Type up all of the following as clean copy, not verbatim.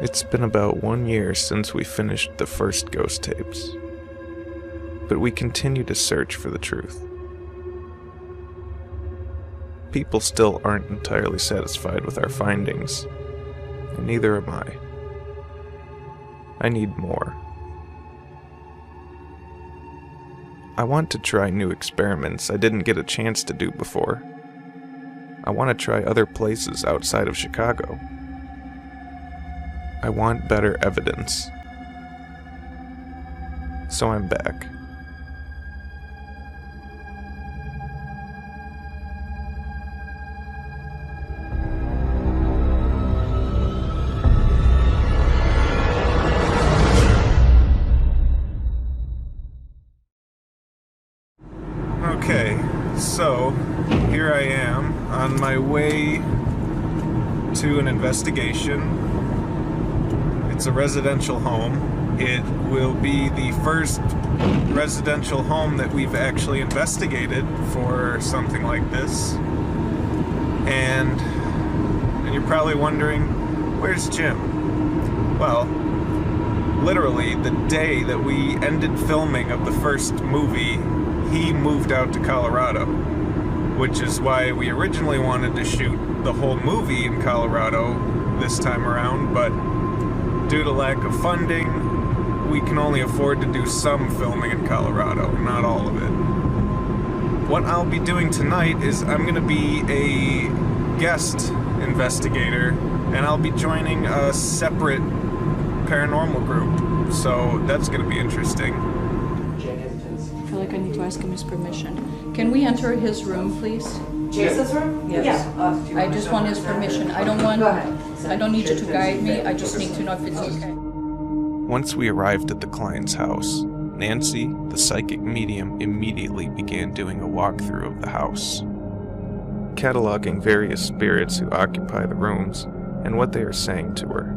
It's been about 1 year since we finished the first ghost tapes, but we continue to search for the truth. People still aren't entirely satisfied with our findings, and neither am I. I need more. I want to try new experiments I didn't get a chance to do before. I want to try other places outside of Chicago. I want better evidence. So I'm back. Okay, so here I am on my way to an investigation. It's a residential home. It will be the first residential home that we've actually investigated for something like this. And you're probably wondering, where's Jim? Well, literally the day that we ended filming of the first movie, he moved out to Colorado, which is why we originally wanted to shoot the whole movie in Colorado this time around, but due to lack of funding, we can only afford to do some filming in Colorado, not all of it. What I'll be doing tonight is I'm going to be a guest investigator, and I'll be joining a separate paranormal group, so that's going to be interesting. I feel like I need to ask him his permission. Can we enter his room, please? Jason's room? Yes. Yeah. I just want his permission. I don't want. Go ahead. I don't need you to guide me. I just need to know if it's okay. Once we arrived at the client's house, Nancy, the psychic medium, immediately began doing a walkthrough of the house, cataloging various spirits who occupy the rooms and what they are saying to her.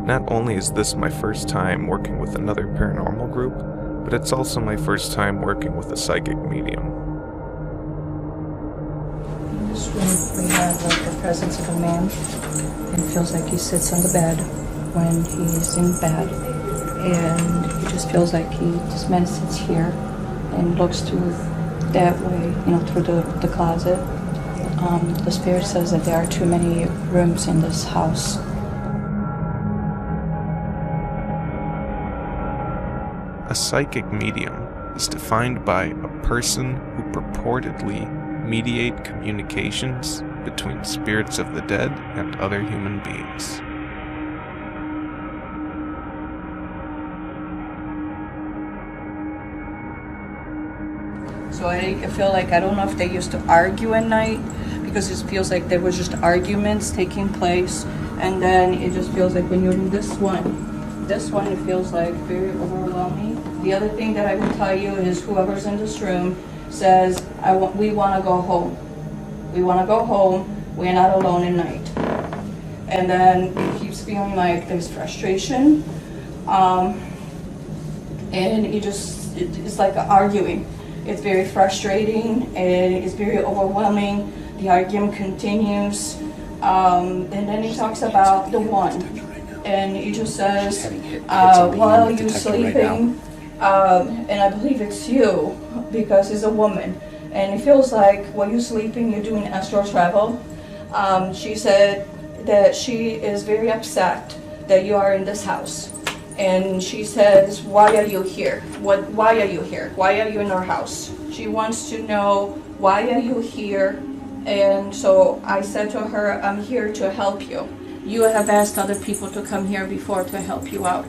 Not only is this my first time working with another paranormal group, but it's also my first time working with a psychic medium. In this room, we have the presence of a man. It feels like he sits on the bed when he's in bed, and it just feels like this man sits here and looks through that way, through the closet. The spirit says that there are too many rooms in this house. A psychic medium is defined by a person who purportedly mediate communications between spirits of the dead and other human beings. So I feel like, I don't know if they used to argue at night, because it feels like there was just arguments taking place, and then it just feels like when you're in this one, it feels like very overwhelming. The other thing that I will tell you is whoever's in this room says, we want to go home. We want to go home. We're not alone at night. And then it keeps feeling like there's frustration. And it's like arguing. It's very frustrating and it's very overwhelming. The argument continues. And then he talks about the one. And he just says, while you're sleeping, and I believe it's you, because it's a woman, and it feels like while you're sleeping, you're doing astral travel. She said that she is very upset that you are in this house. And she says, why are you here? Why are you here? Why are you in our house? She wants to know, why are you here? And so I said to her, I'm here to help you. You have asked other people to come here before to help you out.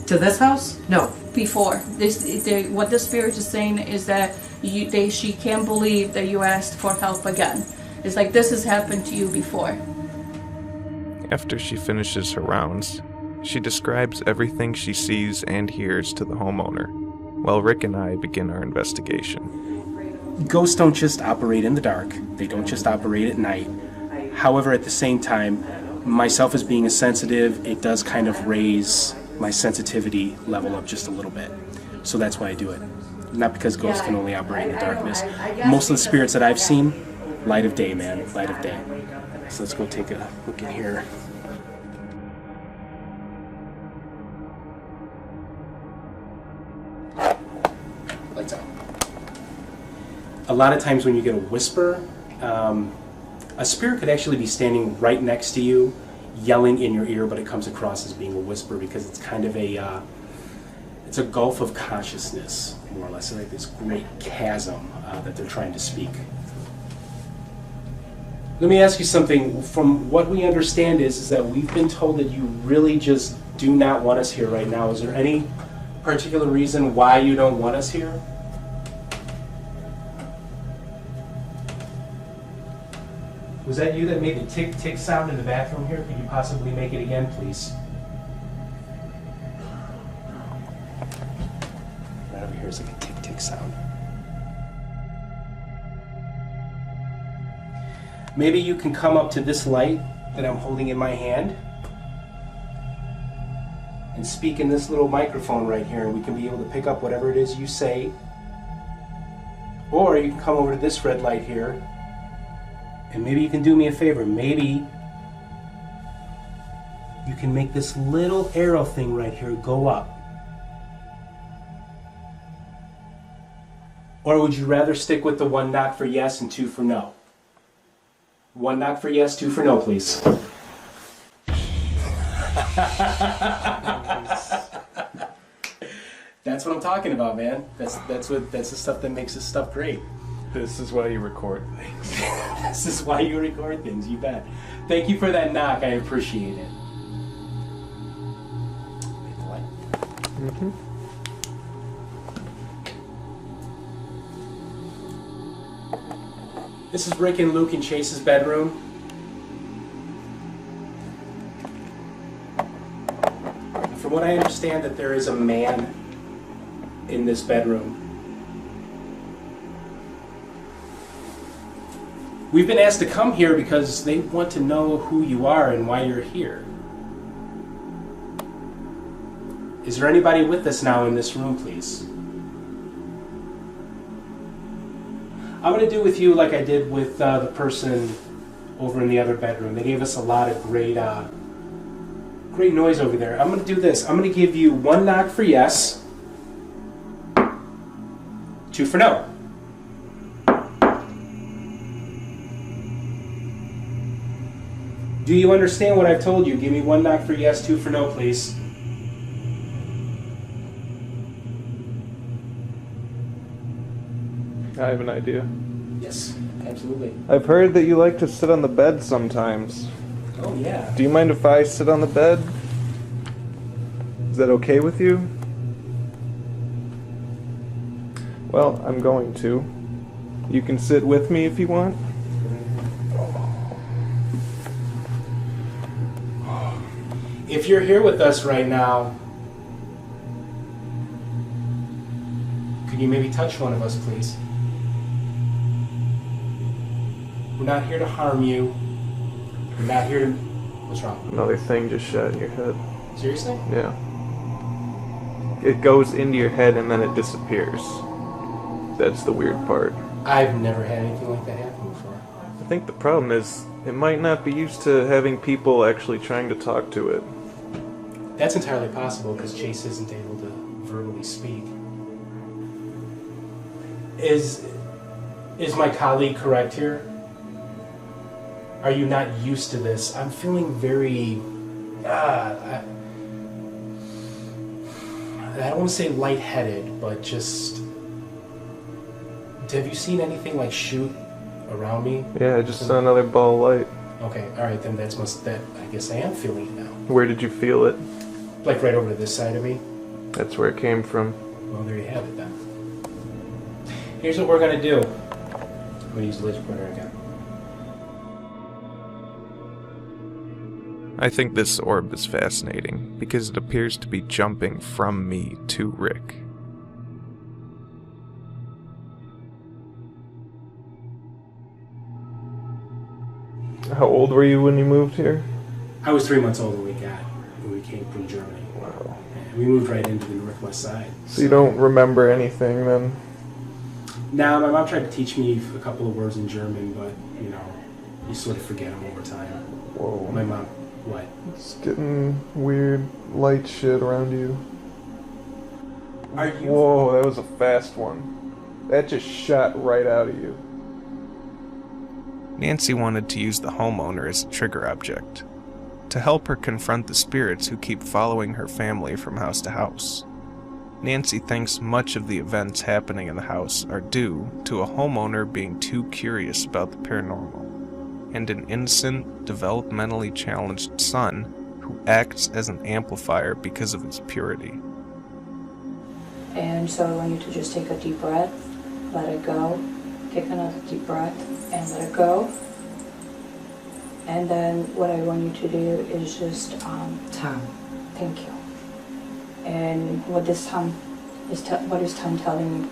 To this house? No. Before. What the spirit is saying is that she can't believe that you asked for help again. It's like this has happened to you before. After she finishes her rounds, she describes everything she sees and hears to the homeowner, while Rick and I begin our investigation. Ghosts don't just operate in the dark. They don't just operate at night. However, at the same time, myself as being a sensitive, it does kind of raise my sensitivity level up just a little bit. So that's why I do it. Not because ghosts can only operate in the darkness. Most of the spirits that I've seen, light of day, man, light of day. So let's go take a look in here. Lights out. A lot of times when you get a whisper, a spirit could actually be standing right next to you, yelling in your ear, but it comes across as being a whisper because it's kind of it's a gulf of consciousness, more or less. It's like this great chasm that they're trying to speak. Let me ask you something. From what we understand is that we've been told that you really just do not want us here right now. Is there any particular reason why you don't want us here? Was that you that made the tick-tick sound in the bathroom here? Could you possibly make it again, please? Right over here is like a tick-tick sound. Maybe you can come up to this light that I'm holding in my hand and speak in this little microphone right here, and we can be able to pick up whatever it is you say. Or you can come over to this red light here, and maybe you can do me a favor. Maybe you can make this little arrow thing right here go up. Or would you rather stick with the 1 knock for yes and 2 for no? 1 knock for yes, 2 for no, please. That's what I'm talking about, man. That's the stuff that makes this stuff great. This is why you record things. This is why you record things, you bet. Thank you for that knock, I appreciate it. Hit the light. Mm-hmm. This is Rick and Luke and Chase's bedroom. From what I understand, that there is a man in this bedroom. We've been asked to come here because they want to know who you are and why you're here. Is there anybody with us now in this room, please? I'm going to do with you like I did with the person over in the other bedroom. They gave us a lot of great noise over there. I'm going to do this. I'm going to give you 1 knock for yes, 2 for no. Do you understand what I've told you? Give me 1 knock for yes, 2 for no, please. I have an idea. Yes, absolutely. I've heard that you like to sit on the bed sometimes. Oh, yeah. Do you mind if I sit on the bed? Is that okay with you? Well, I'm going to. You can sit with me if you want. If you're here with us right now, could you maybe touch one of us, please? We're not here to harm you. We're not here to... What's wrong? Another thing just shot in your head. Seriously? Yeah. It goes into your head and then it disappears. That's the weird part. I've never had anything like that happen before. I think the problem is it might not be used to having people actually trying to talk to it. That's entirely possible because Chase isn't able to verbally speak. Is my colleague correct here? Are you not used to this? I'm feeling very... I don't want to say lightheaded, but just... Have you seen anything like shoot around me? Yeah, I just saw another ball of light. Okay, alright, then I guess I am feeling it now. Where did you feel it? Like right over to this side of me? That's where it came from. Well, there you have it then. Here's what we're going to do. I'm going to use the laser pointer again. I think this orb is fascinating because it appears to be jumping from me to Rick. How old were you when you moved here? I was 3 months old when we came from Germany. Wow. And we moved right into the northwest side. So you don't remember anything then? Now, my mom tried to teach me a couple of words in German, but, You sort of forget him over time. Whoa. My mom, what? It's getting weird light shit around you. Are you? Whoa, that was a fast one. That just shot right out of you. Nancy wanted to use the homeowner as a trigger object, to help her confront the spirits who keep following her family from house to house. Nancy thinks much of the events happening in the house are due to a homeowner being too curious about the paranormal, and an innocent, developmentally challenged son who acts as an amplifier because of his purity. And so I want you to just take a deep breath, let it go, take another deep breath, and let it go. And then what I want you to do is just, Tom. thank you. And what this Tom is, what is Tom telling you?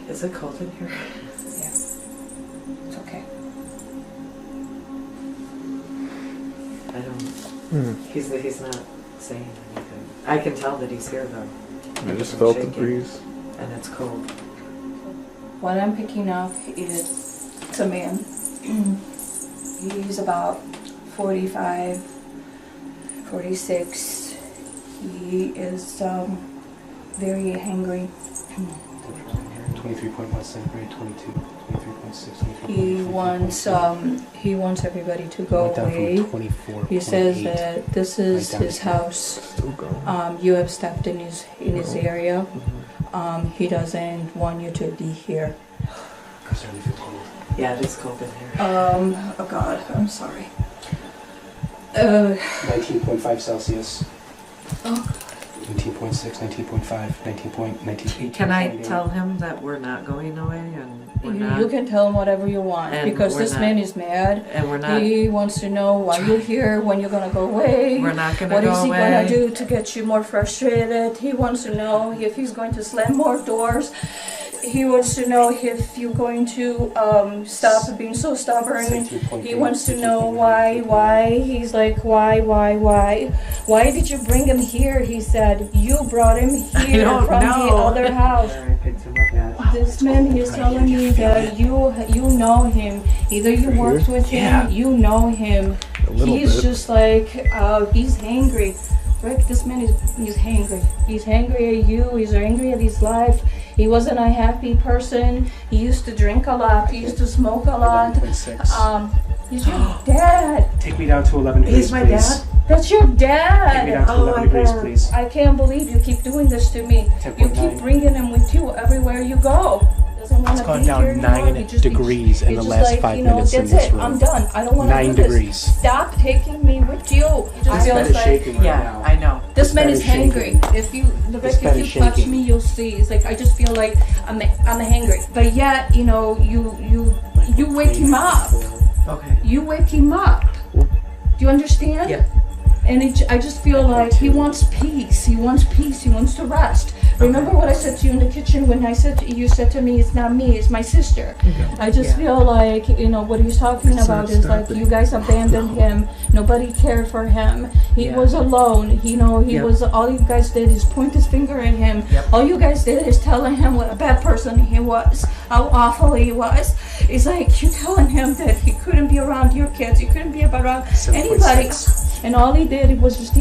Is it cold in here? Yeah, it's okay. I don't. He's not saying anything. I can tell that he's here though. I just I'm felt the shaking, breeze. and it's cold. What I'm picking up is it's a man. He's about 45, 46. He is very hangry. 23.1 centigrade, 22, 23.6, He wants everybody to go Went down from away. 24.8. He says that this is Right down his to- house. Still going. You have stepped in his area. He doesn't want you to be here. It's only 15. Yeah, it is cold in here. Oh God, I'm sorry. 19.5 Celsius. Oh. 19.6, 19.5, 19.19. Can I tell him that we're not going away and we're not? You can tell him whatever you want, And because we're this not- man is mad. And we're not. He wants to know why you're here, when you're gonna go away. We're not gonna What go is he away. gonna do to get you more frustrated? He wants to know if he's going to slam more doors. He wants to know if you're going to stop being so stubborn. He wants to know why. He's like, why? Why did you bring him here? He said, you brought him here don't from the know. other house. I picked him up at. This man is telling me that you know him. Either you worked with him, Yeah. you know him. A little He's bit. just like, he's hangry. Rick, this man he's hangry. He's hangry at you. He's angry at his life. He wasn't a happy person. He used to drink a lot. He used to smoke a lot. 11.6. He's your dad. Take me down to 11 degrees, He's my please. dad? That's your Take me dad. down to Oh 11 my degrees, God. please. I can't believe you keep doing this to me. You 10.9. keep bringing him with you everywhere you go. Doesn't want It's to gone be down here anymore. 9 He just- degrees in he's the just last like, 5 you know, minutes in that's this it. room. I'm done. I don't want to 9 do this. degrees. Stop taking me with you. It just This bed feels is like shaking right Yeah, now. I know. this man bed is is shaking. hangry. If you, This bed if is you touch shaking. me, you'll see. It's like I just feel like I'm hangry. But yet, you know, you wake him up. Okay. You wake him up. Do you understand? Yeah. And I just feel like he wants peace. He wants peace. He wants to rest. Remember what I said to you in the kitchen when you said to me, it's not me, it's my sister. I just Yeah. feel like, you know, what he's talking about is like you guys abandoned him. Nobody cared for him. He Yeah. was alone. You know, he Yep. was, all you guys did is point his finger at him. Yep. All you guys did is telling him what a bad person he was, how awful he was. It's like you're telling him that he couldn't be around your kids, he couldn't be around anybody. 7.6. And all he did was just,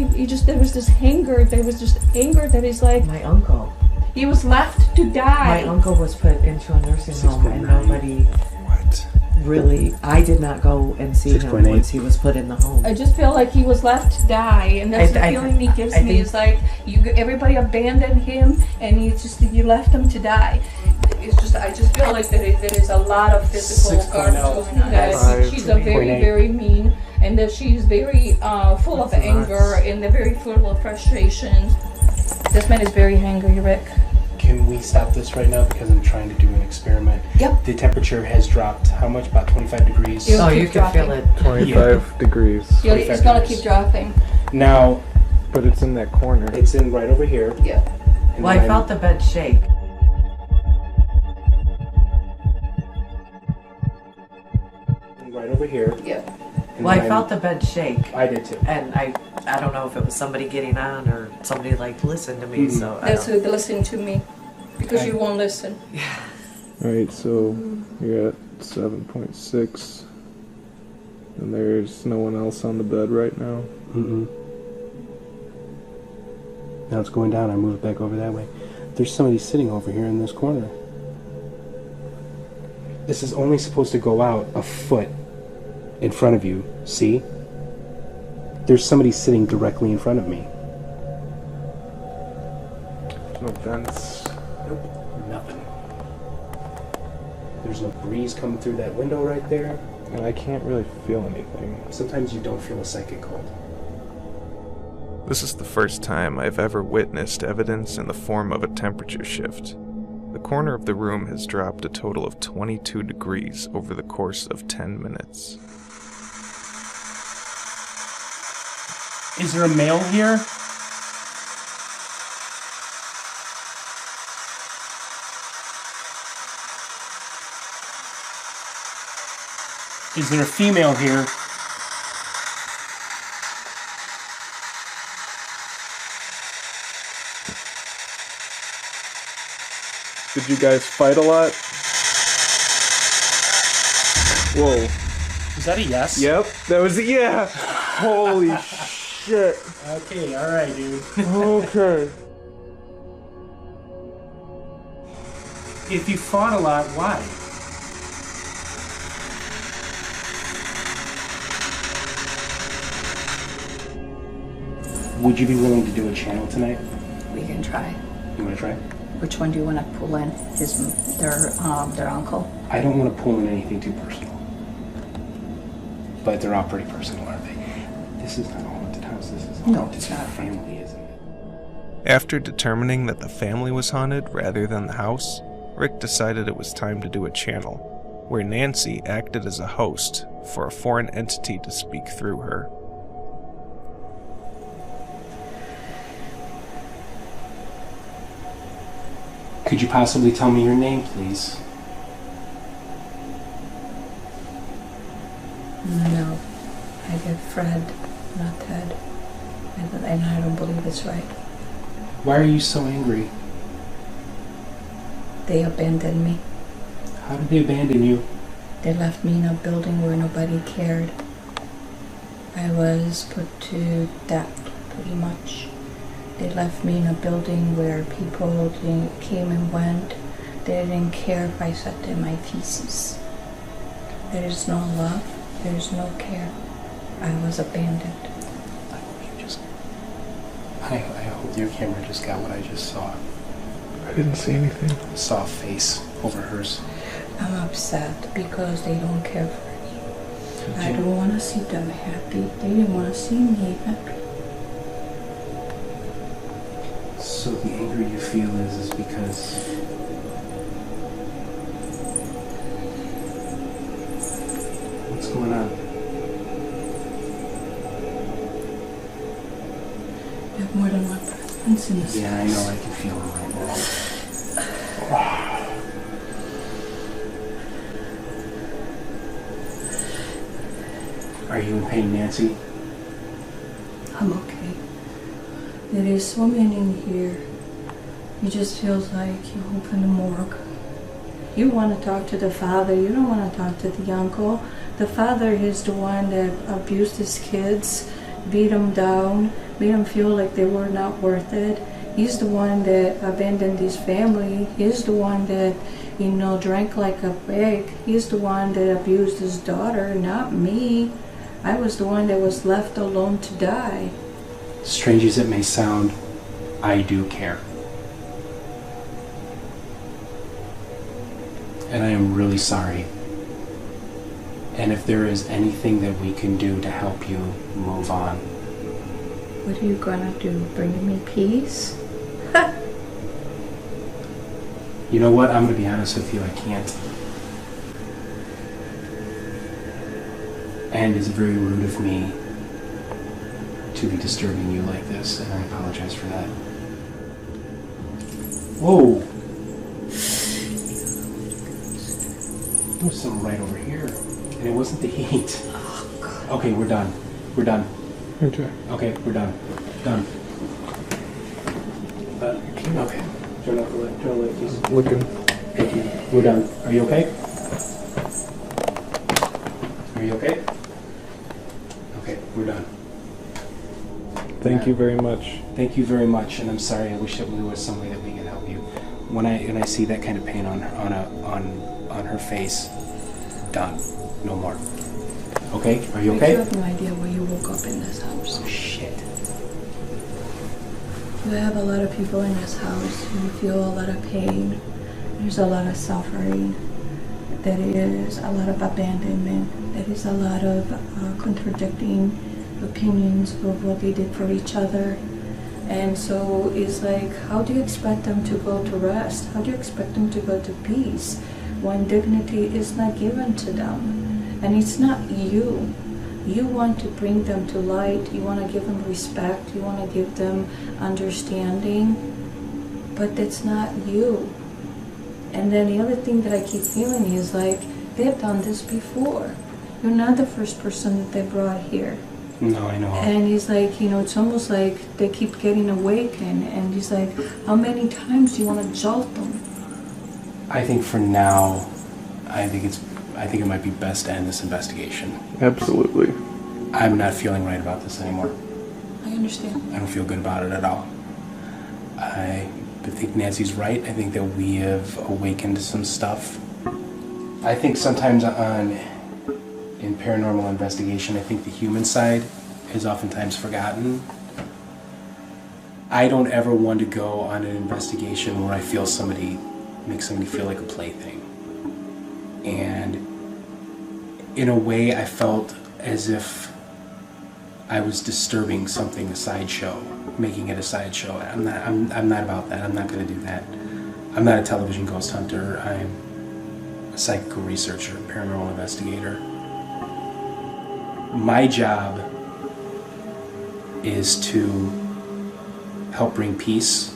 there was this anger, there was just anger that is like, My uncle. he was left to My die. uncle was put into a nursing home, and 6.9. nobody What? really. I did not go and see him 6.8. once he was put in the home. I just feel like he was left to die, and that's the I feeling he gives I me. think- It's like everybody abandoned him, and you left him to die. It's just, I just feel like there is a lot of physical 6.0. garbage going on. That Five. she's a very, 8.8. very mean, and that she's very full of That's anger, nuts. and they're very full of frustration. This man is very angry, Rick. Can we stop this right now because I'm trying to do an experiment? Yep. The temperature has dropped. How much? About 25 degrees. It'll Oh, keep you can feel dropping. it. 25 degrees. Yeah, it's 25 gonna degrees. keep dropping. Now, But it's in that corner. it's in right over here. Yeah. and Well, I then felt the bed shake. right over here. Yeah. and Well, I then felt the bed shake, I did too. and I don't know if it was somebody getting on or somebody like listened to me. Mhm. So I That's don't. who listened to me. Because you won't listen. Alright, so you're at 7.6. And there's no one else on the bed right now. Mm-mm. Now it's going down. I move it back over that way. There's somebody sitting over here in this corner. This is only supposed to go out a foot in front of you. See? There's somebody sitting directly in front of me. There's no vents. Nope. Nothing. There's no breeze coming through that window right there. And I can't really feel anything. Sometimes you don't feel a psychic cold. This is the first time I've ever witnessed evidence in the form of a temperature shift. The corner of the room has dropped a total of 22 degrees over the course of 10 minutes. Is there a male here? Is there a female here? Did you guys fight a lot? Whoa. Is that a yes? Yep, that was a yeah. Holy shit. Okay, alright, dude. Okay. If you fought a lot, why? Would you be willing to do a channel tonight? We can try. You want to try? Which one do you want to pull in? Their uncle? I don't want to pull in anything too personal. But they're all pretty personal, aren't they? This is not a haunted house. This is a No, haunted it's not. family, isn't it? After determining that the family was haunted rather than the house, Rick decided it was time to do a channel, where Nancy acted as a host for a foreign entity to speak through her. Could you possibly tell me your name, please? No. I get Fred, not Ted. And I don't believe it's right. Why are you so angry? They abandoned me. How did they abandon you? They left me in a building where nobody cared. I was put to death, pretty much. They left me in a building where people came and went. They didn't care if I sat in my feces. There is no love. There is no care. I was abandoned. I hope your camera just got what I just saw. I didn't see anything. I saw a face over hers. I'm upset because they don't care for me. I don't want to see them happy. They didn't want to see me happy. So the anger you feel is because... What's going on? You have more than one presence in this Yeah, I house. know, I can feel it right now. Are you in pain, Nancy? I'm okay. There is so many in here. It just feels like you open the morgue. You want to talk to the father. You don't want to talk to the uncle. The father is the one that abused his kids, beat them down, made them feel like they were not worth it. He's the one that abandoned his family. He's the one that, drank like a pig. He's the one that abused his daughter, not me. I was the one that was left alone to die. Strange as it may sound, I do care. And I am really sorry. And if there is anything that we can do to help you move on. What are you gonna do? Bring me peace? You know what? I'm gonna be honest with you, I can't. And it's very rude of me to be disturbing you like this, and I apologize for that. Whoa! There was something right over here, and it wasn't the heat. Okay, we're done. We're done. Okay. Okay, we're done. Done. Okay. Turn off the light, please. looking. Thank you. We're done. Are you okay? Are you okay? Okay, we're done. Thank you very much. Thank you very much, and I'm sorry. I wish that there was some way that we could help you. When I see that kind of pain on her face, done. No more. Okay? Are you okay? You have no idea why you woke up in this house. Oh, shit. You have a lot of people in this house. You feel a lot of pain. There's a lot of suffering. There is a lot of abandonment. There is a lot of contradicting opinions of what they did for each other. And so it's like, how do you expect them to go to rest? How do you expect them to go to peace when dignity is not given to them? And it's not you. You want to bring them to light. You want to give them respect. You want to give them understanding. But that's not you. And then the other thing that I keep feeling is like, they've done this before. You're not the first person that they brought here. No, I know. And he's like, it's almost like they keep getting awakened. And he's like, how many times do you want to jolt them? I think for now, I think it might be best to end this investigation. Absolutely. I'm not feeling right about this anymore. I understand. I don't feel good about it at all. I think Nancy's right. I think that we have awakened some stuff. I think sometimes in paranormal investigation, I think the human side is oftentimes forgotten. I don't ever want to go on an investigation where I feel make somebody feel like a plaything. And in a way, I felt as if I was disturbing something, a sideshow, making it a sideshow. I'm not about that. I'm not going to do that. I'm not a television ghost hunter. I'm a psychical researcher, paranormal investigator. My job is to help bring peace,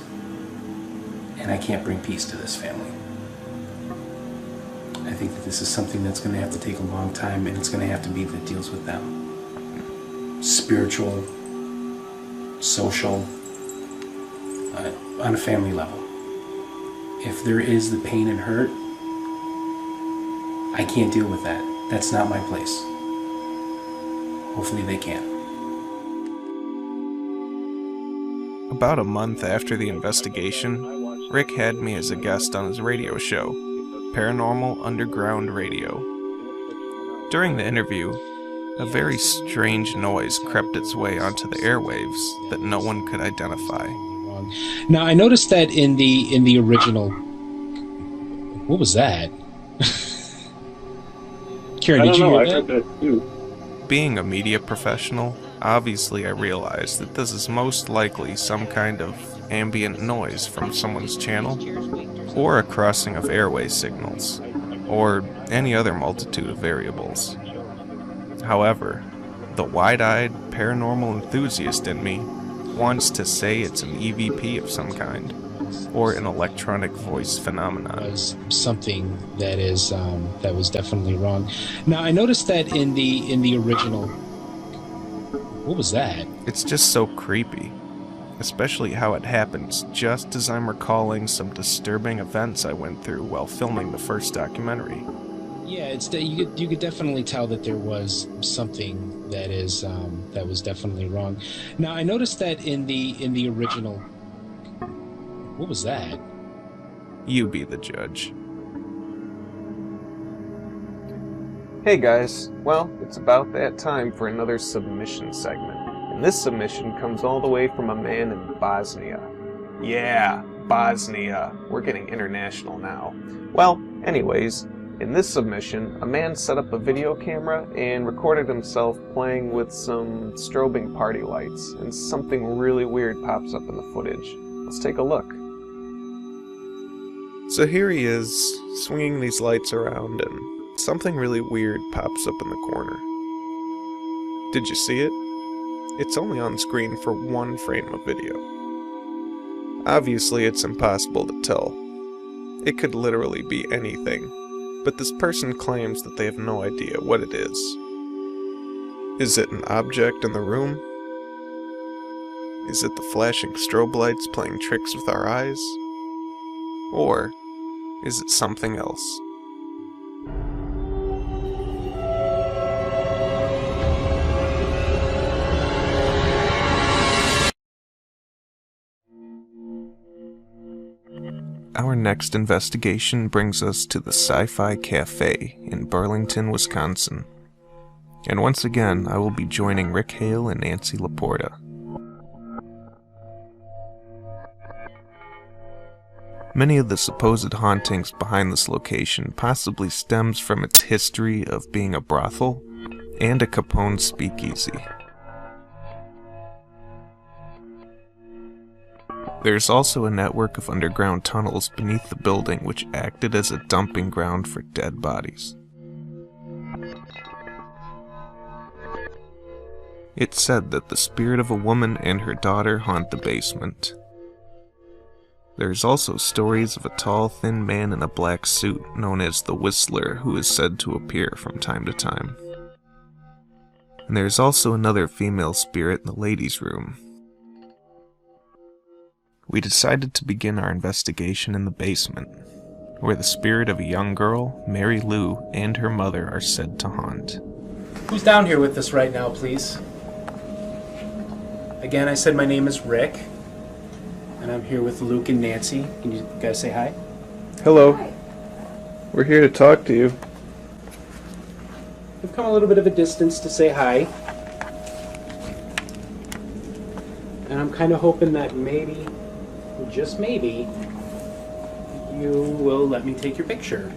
and I can't bring peace to this family. I think that this is something that's going to have to take a long time, and it's going to have to be that deals with them. Spiritual, social, on a family level. If there is the pain and hurt, I can't deal with that. That's not my place. Hopefully they can. About a month after the investigation, Rick had me as a guest on his radio show, Paranormal Underground Radio. During the interview, a very strange noise crept its way onto the airwaves that no one could identify. Now I noticed that in the original. What was that? Karen, did you hear that? I heard that too. Being a media professional, obviously I realized that this is most likely some kind of ambient noise from someone's channel, or a crossing of airway signals, or any other multitude of variables. However, the wide-eyed paranormal enthusiast in me wants to say it's an EVP of some kind, or an electronic voice phenomenon. Was something that is that was definitely wrong. Now I noticed that in the original. What was that? It's just so creepy, especially how it happens just as I'm recalling some disturbing events I went through while filming the first documentary. Yeah, you could definitely tell that there was something that is that was definitely wrong. Now I noticed that in the original. What was that? You be the judge. Hey guys, well, it's about that time for another submission segment. And this submission comes all the way from a man in Bosnia. Yeah, Bosnia. We're getting international now. Well, anyways, in this submission, a man set up a video camera and recorded himself playing with some strobing party lights, and something really weird pops up in the footage. Let's take a look. So here he is, swinging these lights around, and something really weird pops up in the corner. Did you see it? It's only on screen for one frame of video. Obviously, it's impossible to tell. It could literally be anything, but this person claims that they have no idea what it is. Is it an object in the room? Is it the flashing strobe lights playing tricks with our eyes? Or is it something else? Our next investigation brings us to the Sci-Fi Cafe in Burlington, Wisconsin. And once again, I will be joining Rick Hale and Nancy Laporta. Many of the supposed hauntings behind this location possibly stems from its history of being a brothel and a Capone speakeasy. There's also a network of underground tunnels beneath the building which acted as a dumping ground for dead bodies. It's said that the spirit of a woman and her daughter haunt the basement. There's also stories of a tall, thin man in a black suit known as the Whistler who is said to appear from time to time. And there's also another female spirit in the ladies' room. We decided to begin our investigation in the basement, where the spirit of a young girl, Mary Lou, and her mother are said to haunt. Who's down here with us right now, please? Again, I said my name is Rick, and I'm here with Luke and Nancy. Can you guys say hi? Hello. Hi. We're here to talk to you. We've come a little bit of a distance to say hi. And I'm kind of hoping that maybe, just maybe, you will let me take your picture.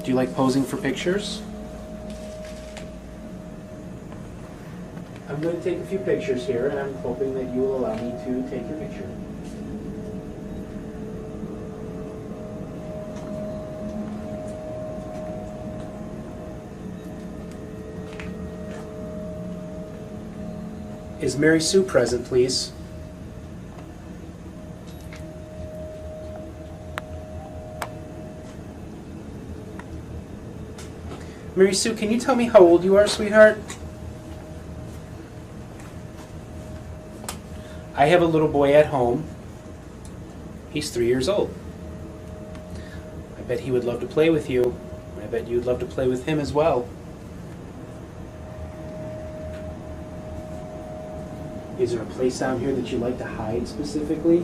Do you like posing for pictures? I'm going to take a few pictures here, and I'm hoping that you will allow me to take your picture. Is Mary Sue present, please? Mary Sue, can you tell me how old you are, sweetheart? I have a little boy at home. He's 3 years old. I bet he would love to play with you. I bet you'd love to play with him as well. Is there a place down here that you like to hide specifically?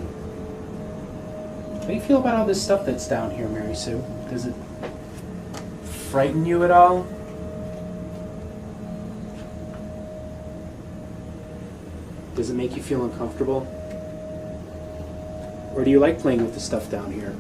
How do you feel about all this stuff that's down here, Mary Sue? Does it frighten you at all? Does it make you feel uncomfortable? Or do you like playing with the stuff down here?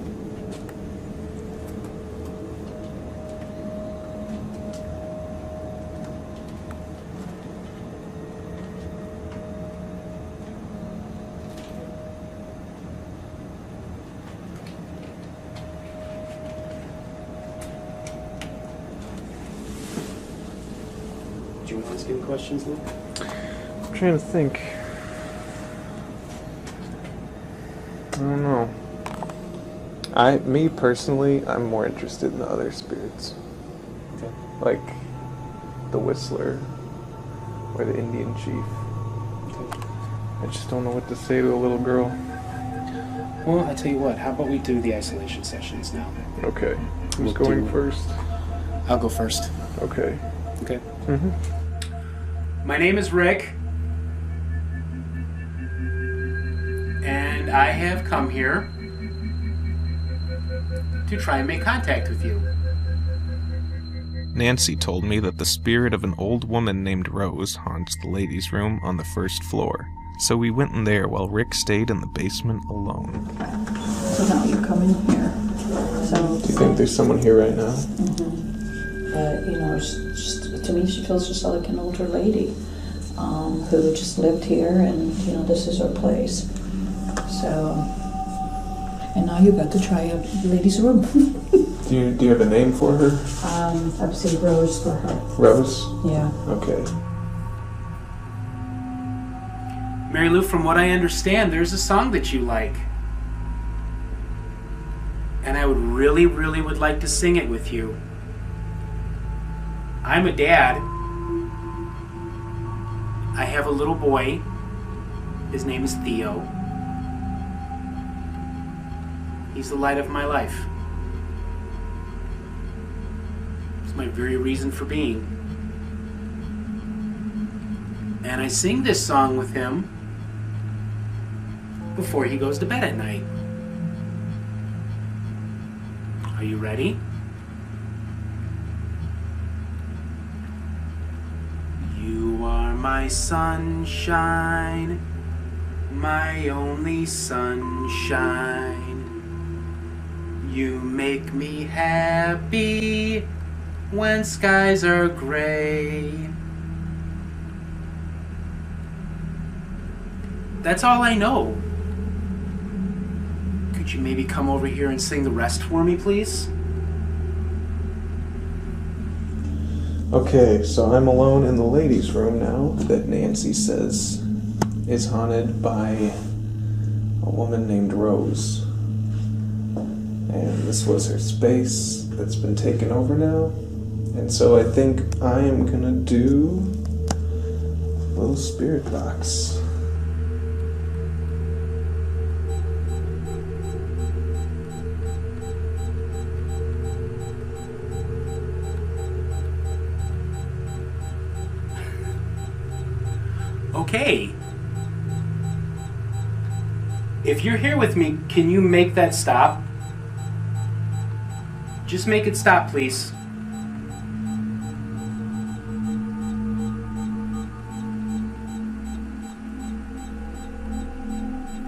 Do you want to ask any questions, Luke? I'm trying to think. I don't know. Me personally, I'm more interested in the other spirits. Okay. Like the Whistler or the Indian chief. Okay. I just don't know what to say to a little girl. Well, I tell you what, how about we do the isolation sessions now? Okay. Who's We'll going do- first? I'll go first. Okay. Okay. Mm-hmm. My name is Rick, and I have come here to try and make contact with you. Nancy told me that the spirit of an old woman named Rose haunts the ladies' room on the first floor, so we went in there while Rick stayed in the basement alone. So now you come in here. So, Do you think there's someone here right now? it's just, to me, she feels just like an older lady who just lived here, and this is her place. So, and now you got to try a ladies' room. Do you have a name for her? I would say Rose for her. Rose? Yeah. Okay. Mary Lou, from what I understand, there's a song that you like. And I would really, really would like to sing it with you. I'm a dad. I have a little boy. His name is Theo. He's the light of my life. It's my very reason for being. And I sing this song with him before he goes to bed at night. Are you ready? You are my sunshine, my only sunshine. You make me happy when skies are gray. That's all I know. Could you maybe come over here and sing the rest for me, please? Okay, so I'm alone in the ladies' room now that Nancy says is haunted by a woman named Rose. And this was her space that's been taken over now. And so I think I am gonna do a little spirit box. Okay. If you're here with me, can you make that stop? Just make it stop, please.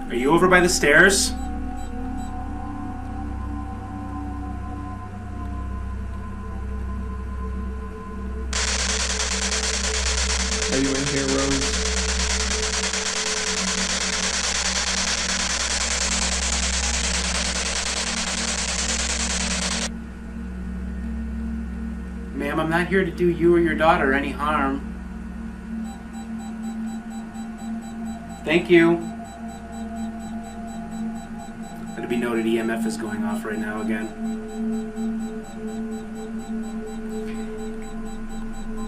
Are you over by the stairs? Are you in here, Rose? Ma'am, I'm not here to do you or your daughter any harm. Thank you. Let it be noted, EMF is going off right now again.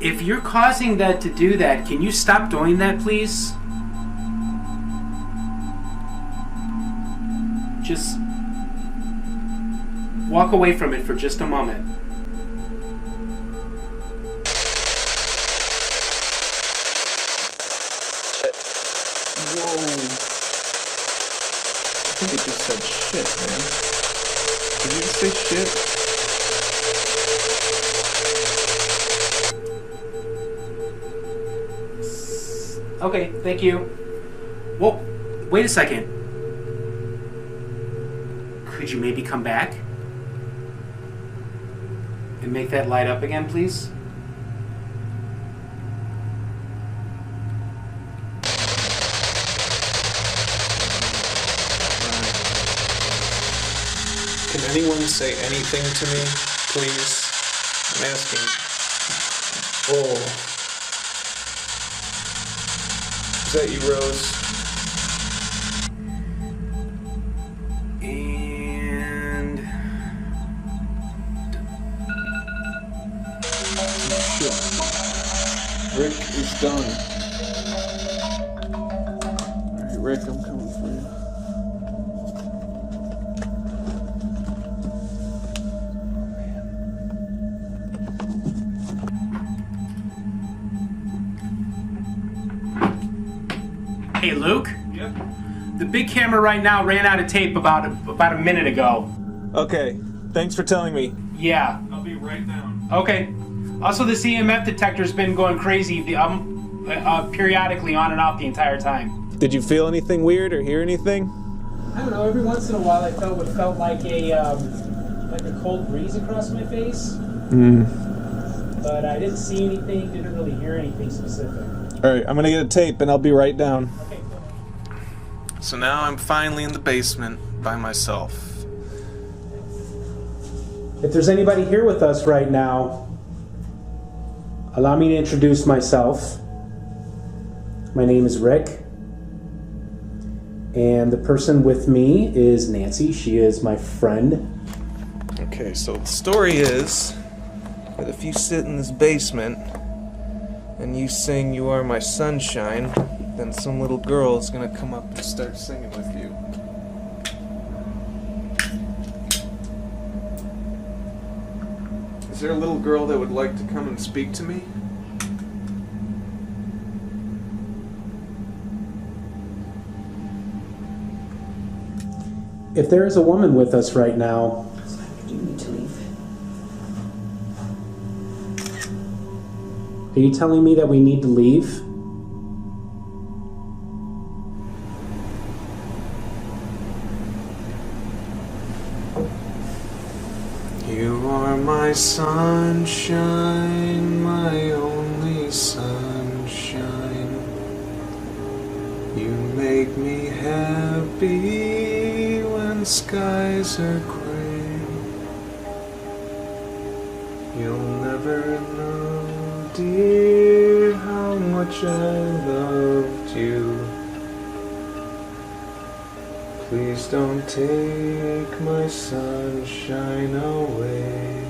If you're causing that to do that, can you stop doing that, please? Just walk away from it for just a moment. Whoa. I think it just said shit, man. Did you just say shit? Okay, thank you. Whoa, wait a second. Could you maybe come back? And make that light up again, please? Can anyone say anything to me, please? I'm asking. Oh. Is that you, Rose? And... Shit. Rick is done. Alright, Rick, I'm coming for you. Hey, Luke? Yep. The big camera right now ran out of tape about a minute ago. Okay, thanks for telling me. Yeah. I'll be right down. Okay. Also, this EMF detector's been going crazy periodically on and off the entire time. Did you feel anything weird or hear anything? I don't know. Every once in a while, I felt what felt like a cold breeze across my face. But I didn't see anything. Didn't really hear anything specific. All right, I'm gonna get a tape and I'll be right down. Okay, cool. So now I'm finally in the basement by myself. If there's anybody here with us right now, allow me to introduce myself. My name is Rick. And the person with me is Nancy. She is my friend. Okay, so the story is that if you sit in this basement and you sing "You Are My Sunshine," then some little girl is gonna come up and start singing with you. Is there a little girl that would like to come and speak to me? If there is a woman with us right now, You need to leave. are you telling me that we need to leave? You are my sunshine, my only sunshine. You make me happy when skies are gray. You'll never know, dear, how much I loved you. Please don't take my sunshine away.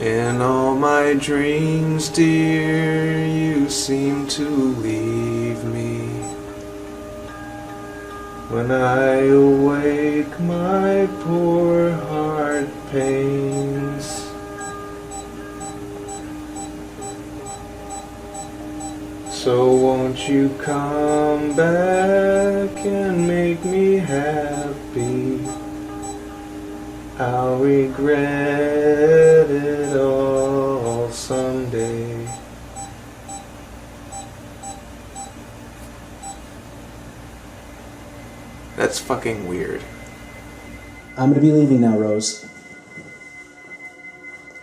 In all my dreams, dear, you seem to leave me. When I awake, my poor heart pains. So won't you come back and make me happy? I'll regret it all someday. That's fucking weird. I'm going to be leaving now, Rose.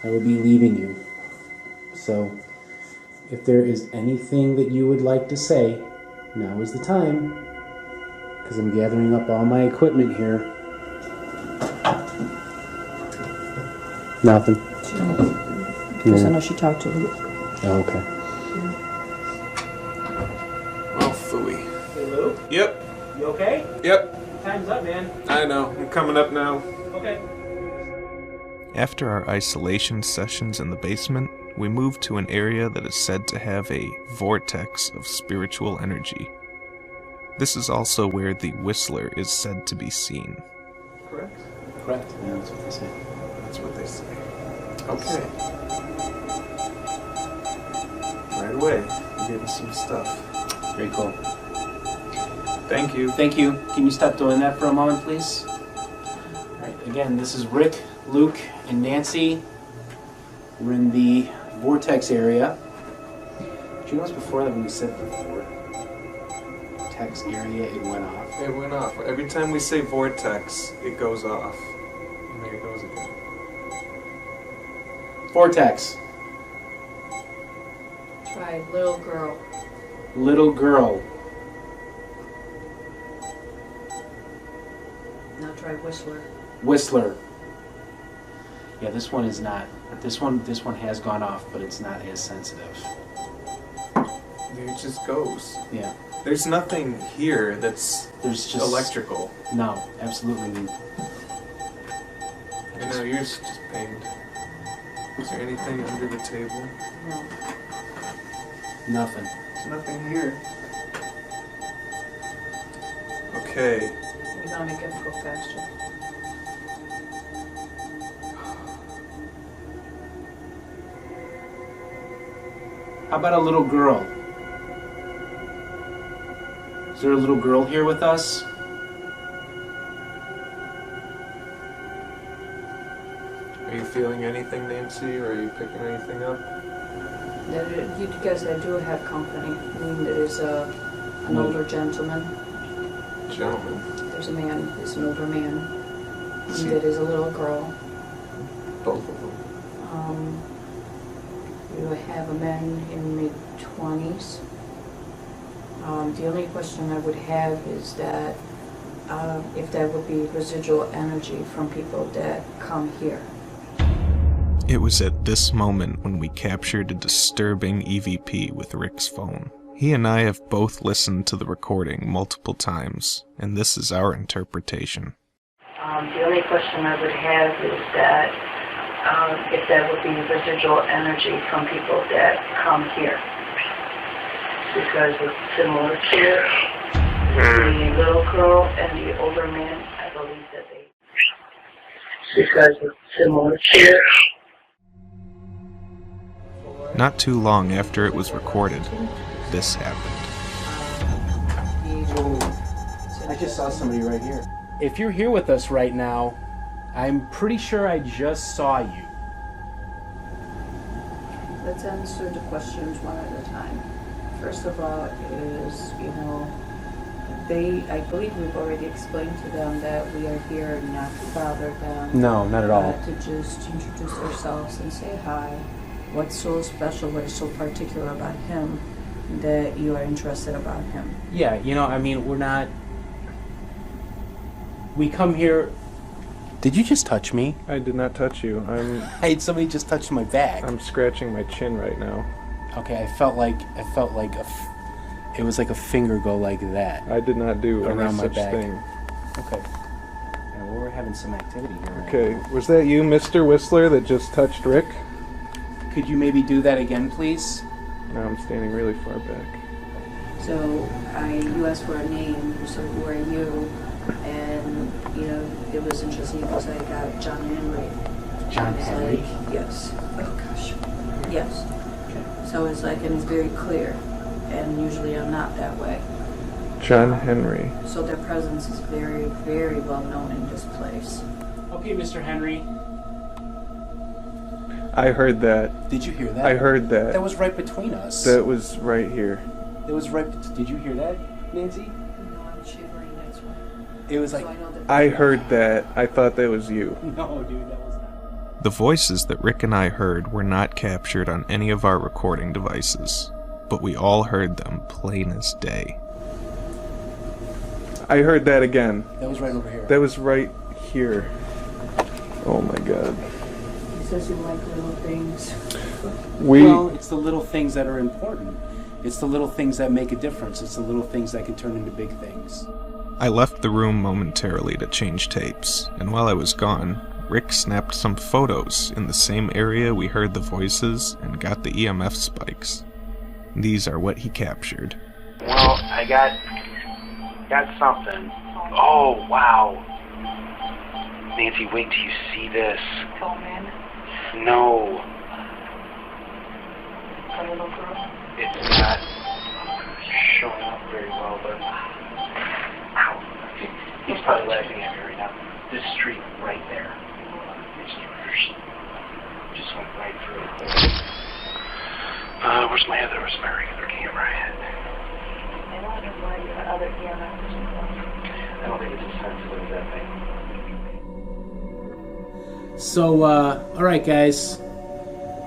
I will be leaving you. So, if there is anything that you would like to say, now is the time. Because I'm gathering up all my equipment here. Nothing. Because I know she talked to Luke. Oh, okay. Oh, phooey. Hey, Luke? Yep, You okay? yep, Time's up, man. I know. I'm coming up now. Okay. After our isolation sessions in the basement, we moved to an area that is said to have a vortex of spiritual energy. This is also where the Whistler is said to be seen. Correct? Correct. Yeah, that's what they say. That's what they say. Okay. Right away. I'm getting some stuff. Very cool. Thank you. Thank you. Can you stop doing that for a moment, please? All right. Again, this is Rick, Luke, and Nancy. We're in the vortex area. Did you notice before that when we said the vortex area, it went off? It went off. Every time we say vortex, it goes off. And there it goes again. Vortex. Try little girl. Little girl. Now try Whistler. Whistler. Yeah, this one is not. This one has gone off, but it's not as sensitive. It just goes. Yeah. There's nothing here that's There's just electrical. No, absolutely. I know yours just pinged. Is there anything under the table? No. Nothing. There's nothing here. Okay. We gotta make it go faster. How about a little girl? Is there a little girl here with us? Are you feeling anything, Nancy, or are you picking anything up? You guys that do have company. I mean, there is an older gentleman. Gentlemen. There's a man. There's an older man. See. And there is a little girl. Both of them. You have a man in mid-20s. The only question I would have is that if there would be residual energy from people that come here. It was at this moment when we captured a disturbing EVP with Rick's phone. He and I have both listened to the recording multiple times, and this is our interpretation. The only question I would have is that if there would be residual energy from people that come here. Because it's similar to The little girl and the older man, I believe that they... Because of similar fear. Not too long after it was recorded, this happened. I just saw somebody right here. If you're here with us right now, I'm pretty sure I just saw you. Let's answer the questions one at a time. First of all is, I believe we've already explained to them that we are here not to bother them. No, not at all. To just introduce ourselves and say hi. What's so special, what is so particular about him that you are interested about him? Yeah, we're not... We come here... Did you just touch me? I did not touch you. I had somebody just touch my back. I'm scratching my chin right now. Okay, I felt like it was like a finger go like that. I did not do any around my such back. thing. Okay. Yeah, well, we're having some activity here. Right Okay, now. was that you, Mr. Whistler, that just touched Rick? Could you maybe do that again, please? Now I'm standing really far back. So you asked for a name, you said, who are you? And, it was interesting because I got John Henry. John It's Henry? like, yes. Oh, gosh. Yes. So it's like, and it's very clear. And usually I'm not that way. John Henry. So their presence is very, very well known in this place. Okay, Mr. Henry. I heard that. Did you hear that? I heard that. That was right between us. That was right here. It was right... Did you hear that, Nancy? No, I'm shivering, that's why. It was like... So I know that I heard that. I thought that was you. No, dude, that was not. The voices that Rick and I heard were not captured on any of our recording devices, but we all heard them plain as day. I heard that again. That was right over here. That was right here. Oh my god. He says you like little things. Well, it's the little things that are important. It's the little things that make a difference. It's the little things that can turn into big things. I left the room momentarily to change tapes, and while I was gone, Rick snapped some photos in the same area we heard the voices and got the EMF spikes. These are what he captured. Well, I got something. Oh, wow. Nancy, wait till you see this. Tall man, No, a little girl. it's not showing up very well, but... Ow. He's probably laughing at me right now. This street right there. It just went right through. Where's my regular camera at? I don't know why your other EMF is I don't think it's as sensitive as that thing. So, all right, guys.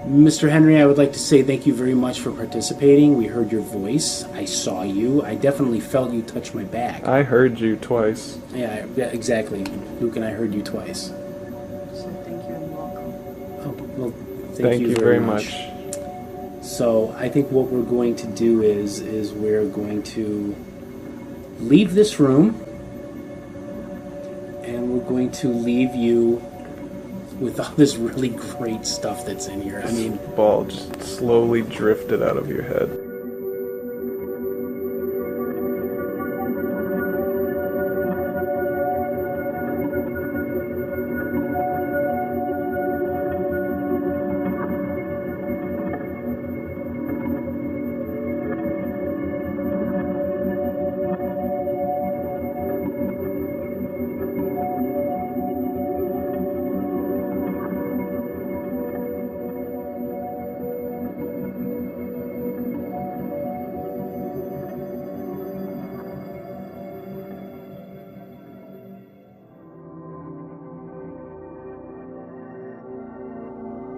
Mr. Henry, I would like to say thank you very much for participating. We heard your voice. I saw you. I definitely felt you touch my back. I heard you twice. Yeah, exactly. Luke and I heard you twice. So thank you and welcome. Oh, well, Thank you very much. So I think what we're going to do is we're going to leave this room, and we're going to leave you with all this really great stuff that's in here. I mean, Ball just slowly drifted out of your head.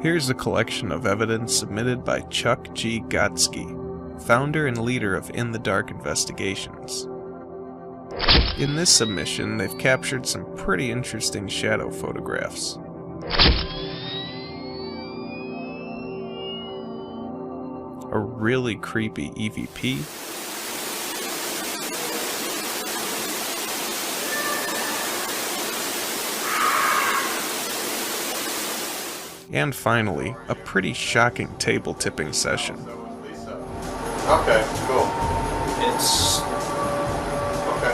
Here's a collection of evidence submitted by Chuck G. Gotsky, founder and leader of In the Dark Investigations. In this submission, they've captured some pretty interesting shadow photographs. A really creepy EVP. And finally, a pretty shocking table tipping session. Okay, cool. It's... Okay.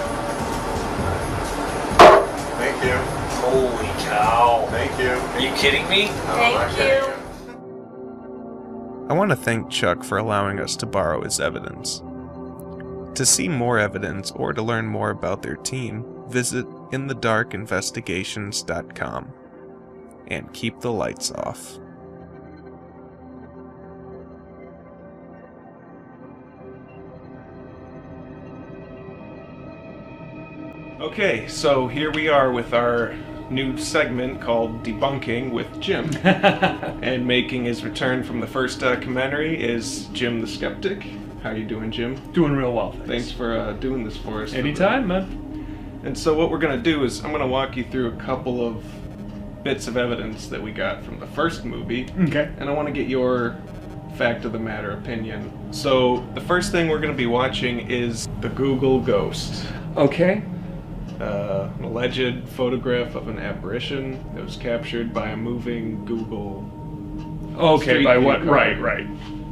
you. Holy cow. Thank you. Are you kidding me? Thank you. I want to thank Chuck for allowing us to borrow his evidence. To see more evidence or to learn more about their team, visit inthedarkinvestigations.com. And keep the lights off. Okay, so here we are with our new segment called Debunking with Jim. And making his return from the first documentary is Jim the Skeptic. How you doing, Jim? Doing real well. Thanks for doing this for us. Anytime, man. And so what we're going to do is I'm going to walk you through a couple of bits of evidence that we got from the first movie. Okay. And I want to get your fact of the matter opinion. So the first thing we're going to be watching is the Google Ghost. Okay. An alleged photograph of an apparition that was captured by a moving Google. Okay, Street by what? view Right, car. right.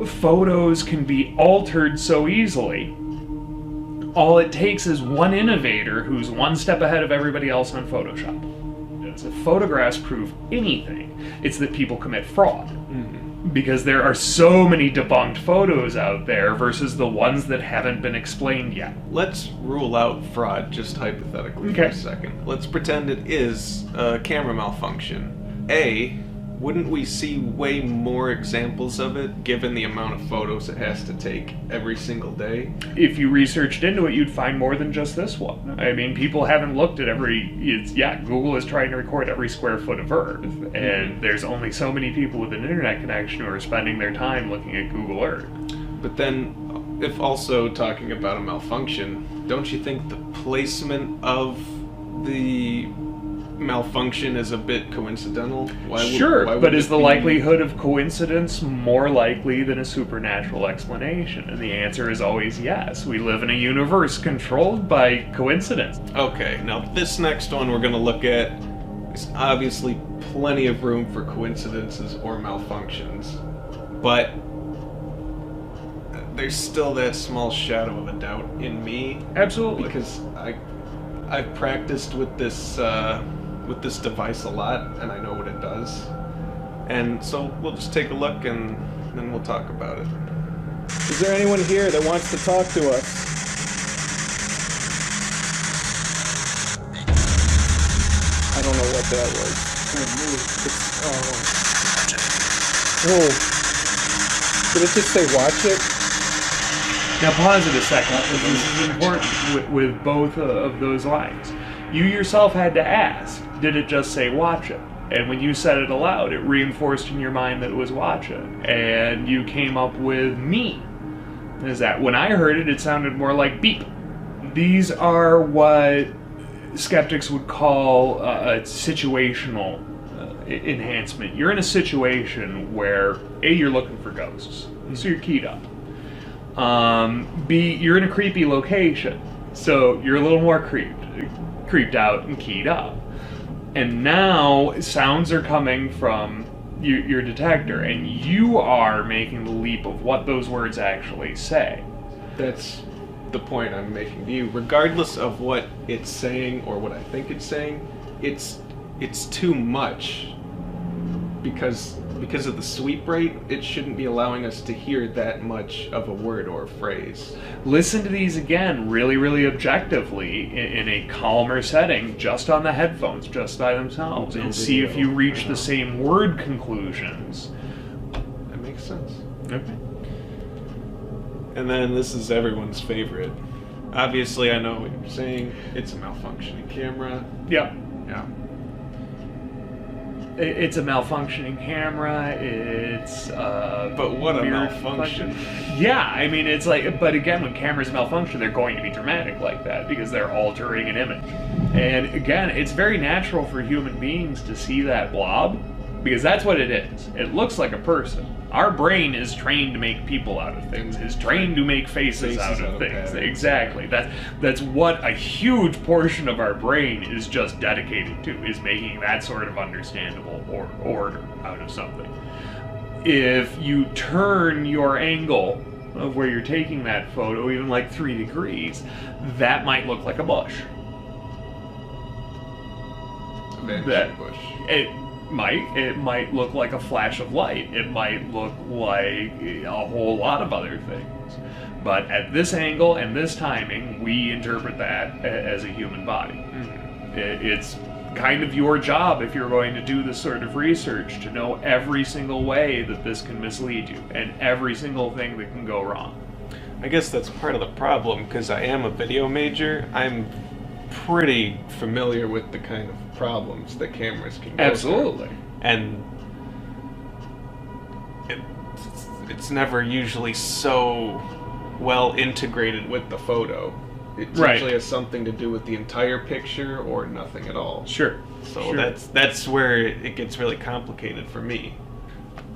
Photos can be altered so easily. All it takes is one innovator who's one step ahead of everybody else on Photoshop. If photographs prove anything, it's that people commit fraud. Because there are so many debunked photos out there versus the ones that haven't been explained yet. Let's rule out fraud just hypothetically for Okay. a second. Let's pretend it is a camera malfunction. Wouldn't we see way more examples of it given the amount of photos it has to take every single day? If you researched into it, you'd find more than just this one. I mean, people haven't looked at Google is trying to record every square foot of Earth, and there's only so many people with an internet connection who are spending their time looking at Google Earth. But then, if also talking about a malfunction, don't you think the placement of the malfunction is a bit coincidental? Why would is it the be- likelihood of coincidence more likely than a supernatural explanation? And the answer is always yes. We live in a universe controlled by coincidence. Okay, now this next one we're going to look at is obviously plenty of room for coincidences or malfunctions, but there's still that small shadow of a doubt in me. Absolutely. Because I've practiced with this device a lot, and I know what it does. And so we'll just take a look, and then we'll talk about it. Is there anyone here that wants to talk to us? I don't know what that was. Oh. Did it just say watch it? Now pause it a second, because this is important with both of those lines. You yourself had to ask, did it just say watch it? And when you said it aloud, it reinforced in your mind that it was watch it. And you came up with me. Is that when I heard it, it sounded more like beep. These are what skeptics would call a situational enhancement. You're in a situation where A, you're looking for ghosts, so you're keyed up. B, you're in a creepy location, so you're a little more creeped out and keyed up. And now sounds are coming from your detector, and you are making the leap of what those words actually say. That's the point I'm making to you. Regardless of what it's saying or what I think it's saying, it's too much. Because of the sweep rate, it shouldn't be allowing us to hear that much of a word or a phrase. Listen to these again, really, really objectively, in a calmer setting, just on the headphones, just by themselves, and see if you reach the same word conclusions. That makes sense. Okay. And then this is everyone's favorite. Obviously, I know what you're saying. It's a malfunctioning camera. Yep. Yeah. It's a malfunctioning camera, it's But what a weird malfunction. Yeah, I mean, it's like, but again, when cameras malfunction, they're going to be dramatic like that because they're altering an image. And again, it's very natural for human beings to see that blob because that's what it is. It looks like a person. Our brain is trained to make people out of things, is trained to make faces out of things. patterns. Exactly. That's what a huge portion of our brain is just dedicated to, is making that sort of understandable order out of something. If you turn your angle of where you're taking that photo even like 3 degrees, that might look like a bush. that it might look like a flash of light. It might look like a whole lot of other things. But at this angle and this timing, we interpret that as a human body. It's kind of your job, if you're going to do this sort of research, to know every single way that this can mislead you and every single thing that can go wrong. I guess that's part of the problem, because I am a video major. I'm pretty familiar with the kind of problems that cameras can go Absolutely. through. And it's never usually so well integrated with the photo. It usually has something to do with the entire picture or nothing at all. Sure. So that's where it gets really complicated for me.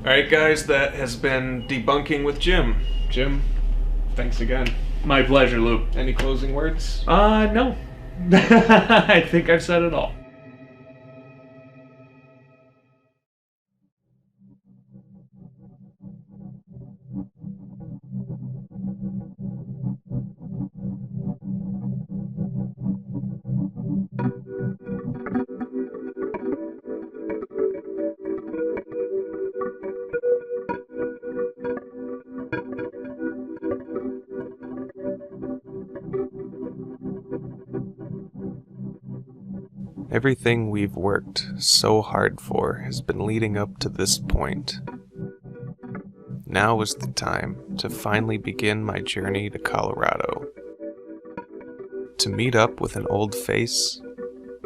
Alright guys, that has been Debunking with Jim. Jim, thanks again. My pleasure, Luke. Any closing words? No. I think I've said it all. Everything we've worked so hard for has been leading up to this point. Now is the time to finally begin my journey to Colorado. To meet up with an old face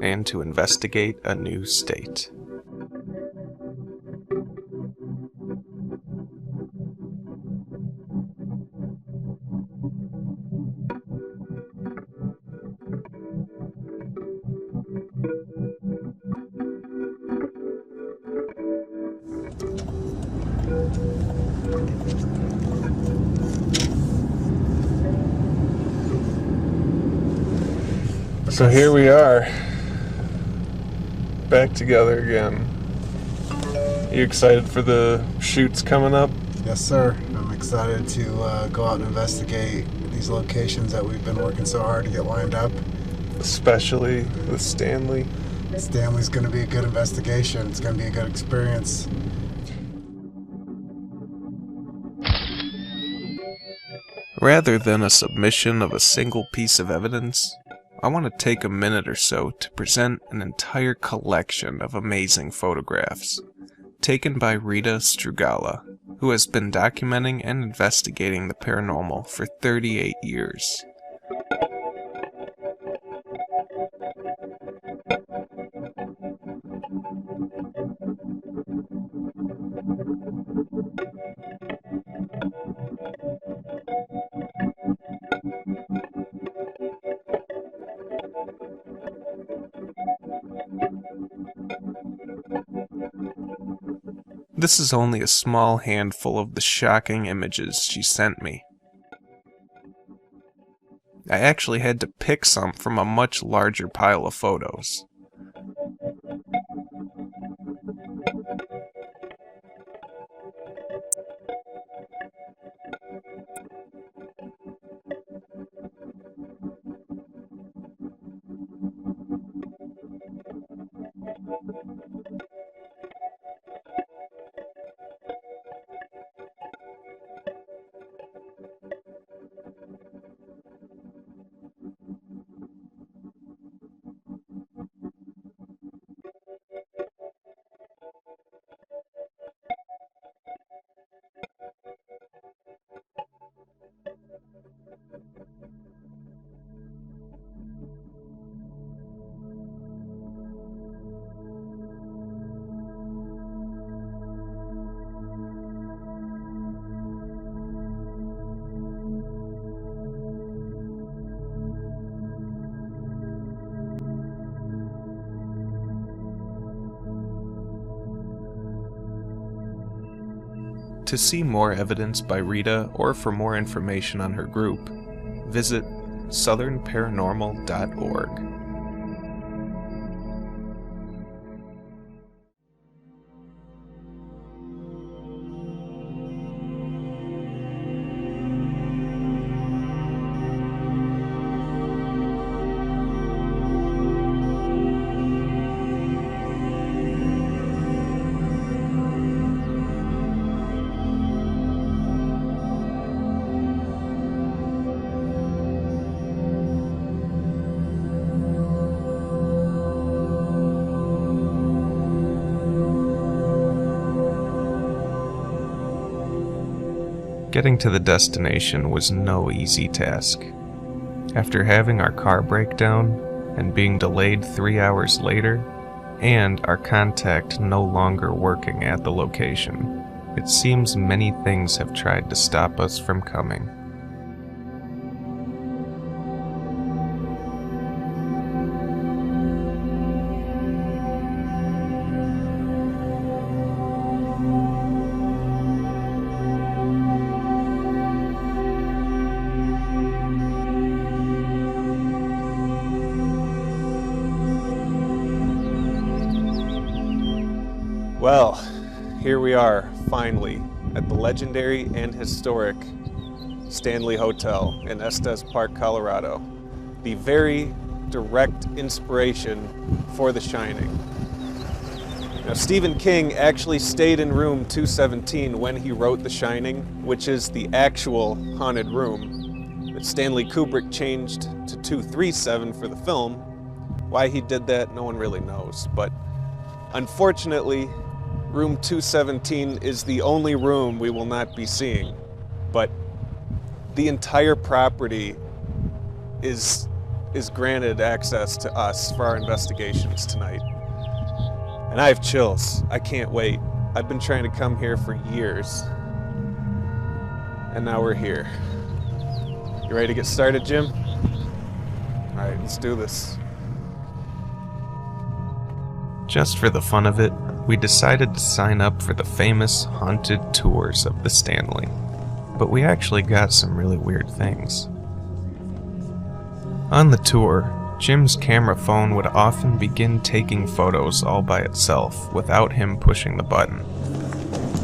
and to investigate a new state. So here we are, back together again. You excited for the shoots coming up? Yes, sir. I'm excited to go out and investigate these locations that we've been working so hard to get lined up. Especially with Stanley. Stanley's going to be a good investigation. It's going to be a good experience. Rather than a submission of a single piece of evidence, I want to take a minute or so to present an entire collection of amazing photographs, taken by Rita Strugala, who has been documenting and investigating the paranormal for 38 years. This is only a small handful of the shocking images she sent me. I actually had to pick some from a much larger pile of photos. To see more evidence by Rita or for more information on her group, visit southernparanormal.org. Getting to the destination was no easy task. After having our car break down and being delayed 3 hours later, and our contact no longer working at the location, it seems many things have tried to stop us from coming. Well, here we are, finally, at the legendary and historic Stanley Hotel in Estes Park, Colorado. The very direct inspiration for The Shining. Now, Stephen King actually stayed in room 217 when he wrote The Shining, which is the actual haunted room that Stanley Kubrick changed to 237 for the film. Why he did that, no one really knows, but unfortunately, room 217 is the only room we will not be seeing, but the entire property is granted access to us for our investigations tonight. And I have chills. I can't wait. I've been trying to come here for years. And now we're here. You ready to get started, Jim? All right, let's do this. Just for the fun of it, we decided to sign up for the famous haunted tours of the Stanley, but we actually got some really weird things. On the tour, Jim's camera phone would often begin taking photos all by itself without him pushing the button.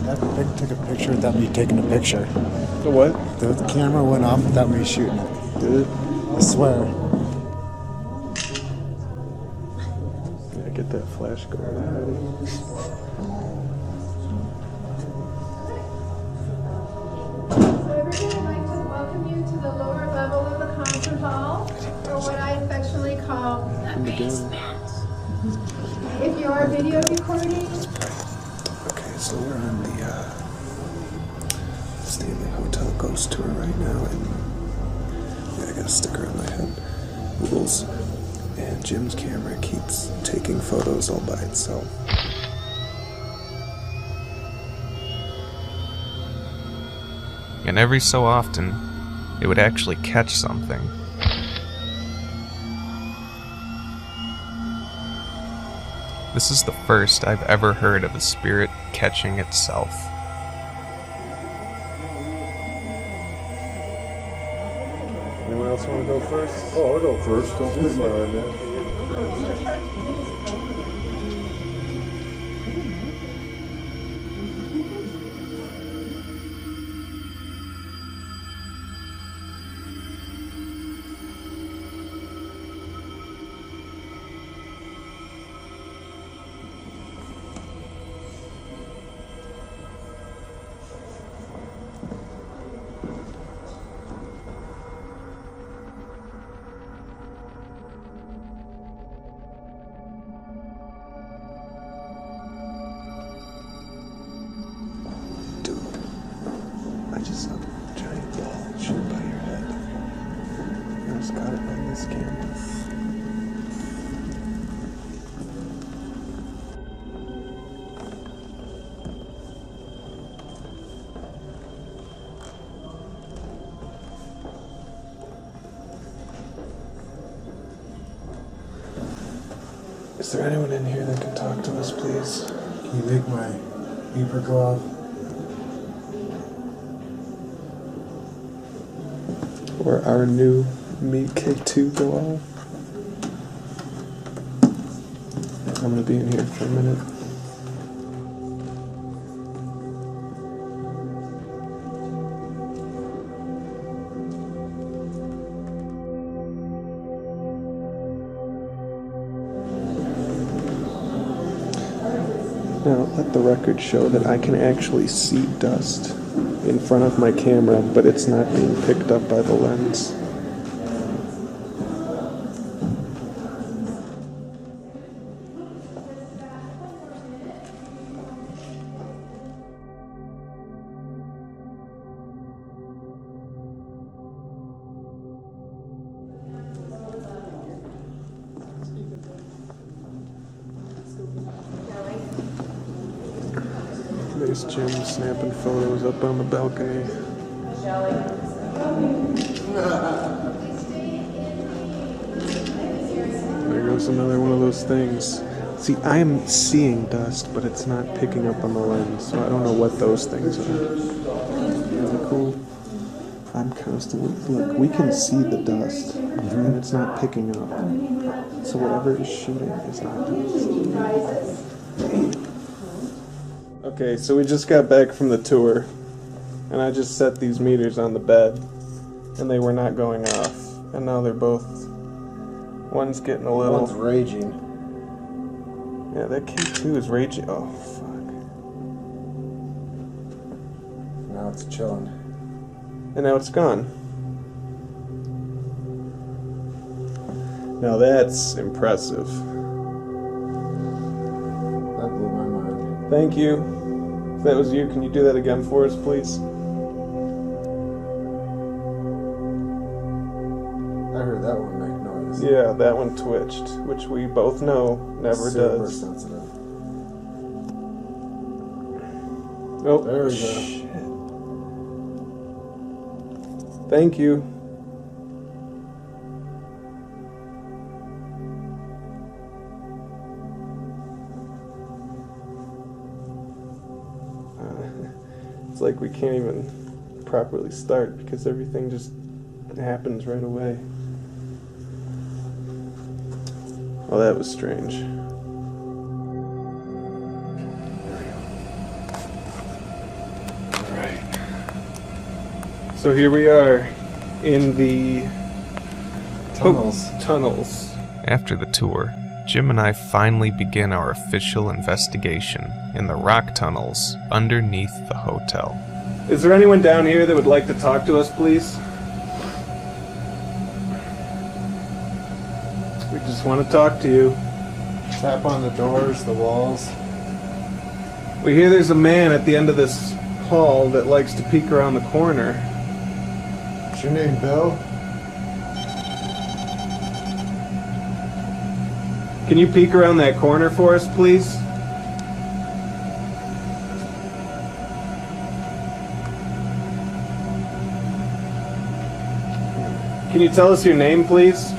That Rick took a picture without me taking a picture. The what? The camera went off without me shooting it. Did it? I swear. Yeah, get that flash going. I'd like to welcome you to the lower level of the concert hall, or what I affectionately call the basement. If you are video recording, Okay, so we're on the Stanley Hotel Ghost Tour right now, and yeah, I got a sticker on my head. Rules. And Jim's camera keeps taking photos all by itself. And every so often, it would actually catch something. This is the first I've ever heard of a spirit catching itself. Anyone else want to go first? Oh, I'll go first. Don't be my man. I just saw a giant ball shoot by your head. I just got it on this camera. Is there anyone in here that can talk to us, please? Can you make my beeper go off? Or our new Meat K2 go off? I'm gonna be in here for a minute. Now, let the record show that I can actually see dust in front of my camera, but it's not being picked up by the lens. There's Jim snapping photos up on the balcony. There goes another one of those things. See, I'm seeing dust, but it's not picking up on the lens, so I don't know what those things are. Isn't that cool? I'm constantly, look, we can see the dust, and it's not picking up. So whatever is shooting is not dust. Okay, so we just got back from the tour, and I just set these meters on the bed, and they were not going off. And now they're both, one's getting a little... One's raging. Yeah, that K2 is raging. Oh, fuck. Now it's chilling. And now it's gone. Now that's impressive. That blew my mind. Thank you. If that was you, can you do that again for us, please? I heard that one make noise. Yeah, that one twitched, which we both know never Super does. sensitive. Oh, There we go. shit. Thank you. It's like we can't even properly start because everything just happens right away. Oh, that was strange. Alright. So here we are in the tunnels. After the tour, Jim and I finally begin our official investigation in the rock tunnels underneath the hotel. Is there anyone down here that would like to talk to us, please? We just want to talk to you. Tap on the doors, the walls. We hear there's a man at the end of this hall that likes to peek around the corner. What's your name, Bill? Can you peek around that corner for us, please? Can you tell us your name, please?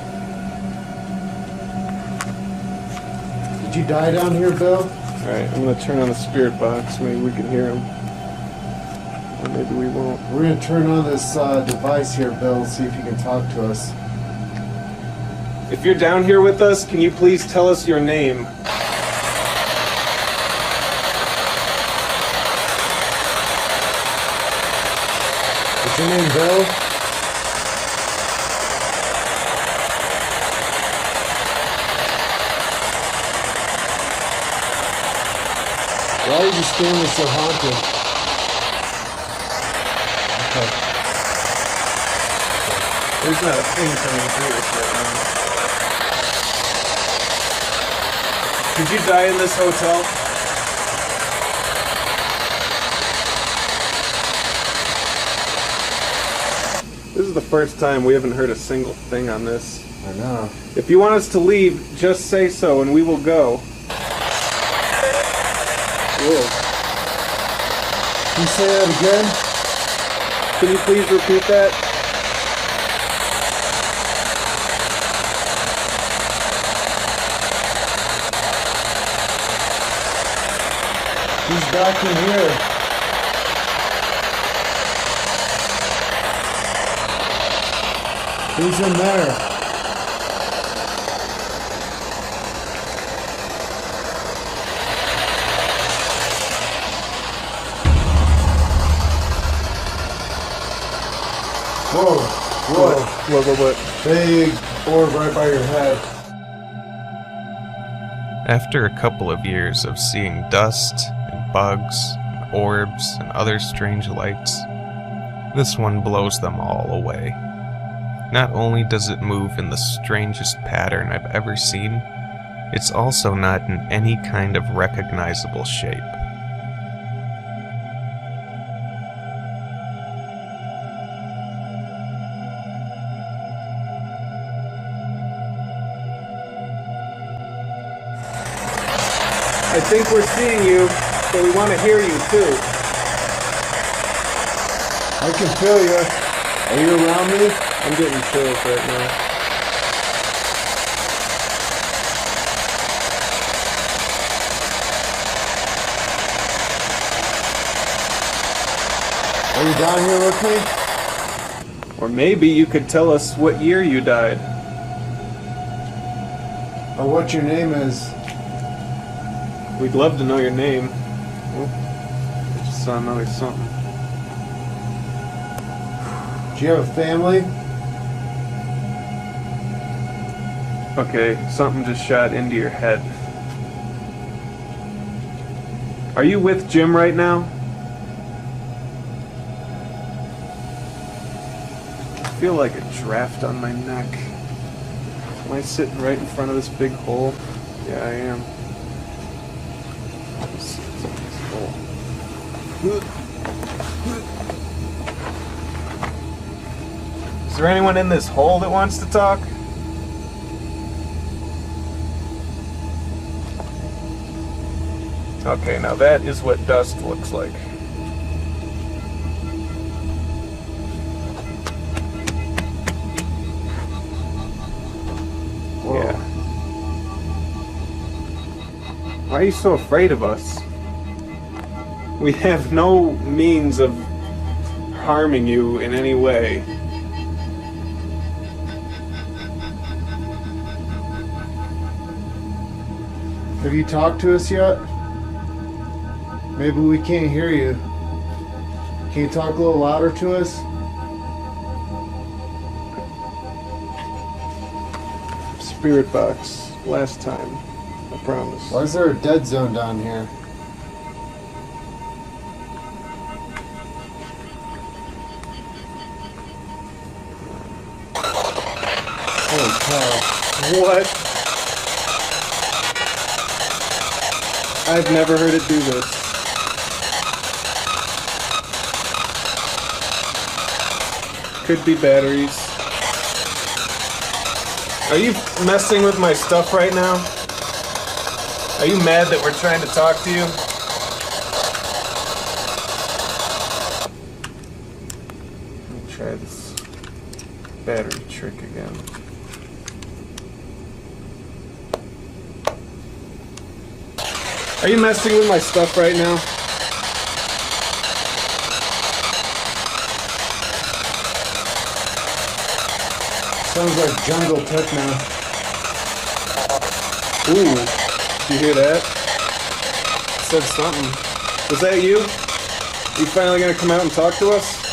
Did you die down here, Bill? Alright, I'm gonna turn on the spirit box. Maybe we can hear him. Or maybe we won't. We're gonna turn on this device here, Bill, see if you can talk to us. If you're down here with us, can you please tell us your name? What's your name, Bill? Why is this family so haunted? Okay. There's not a thing coming through us right now. Did you die in this hotel? This is the first time we haven't heard a single thing on this. I know. If you want us to leave, just say so and we will go. Whoa. Can you say that again? Can you please repeat that? He's back in here. Who's in there? Whoa, What? big orb right by your head. After a couple of years of seeing dust and bugs and orbs and other strange lights, this one blows them all away. Not only does it move in the strangest pattern I've ever seen, it's also not in any kind of recognizable shape. I think we're seeing you. so we want to hear you too. I can feel you. Are you around me? I'm getting chills right now. Are you down here with me? Or maybe you could tell us what year you died. Or what your name is? We'd love to know your name. I just saw another something. Do you have a family? Okay, something just shot into your head. Are you with Jim right now? I feel like a draft on my neck. Am I sitting right in front of this big hole? Yeah, I am. Is there anyone in this hole that wants to talk? Okay, now that is what dust looks like. Yeah. Why are you so afraid of us? We have no means of harming you in any way. Have you talked to us yet? Maybe we can't hear you. Can you talk a little louder to us? Spirit box. Last time. I promise. Why is there a dead zone down here? Holy cow. What? I've never heard it do this. Could be batteries. Are you messing with my stuff right now? Are you mad that we're trying to talk to you? Let me try this battery trick again. Are you messing with my stuff right now? Sounds like jungle techno. Ooh, did you hear that? It said something. Was that you? You finally gonna come out and talk to us?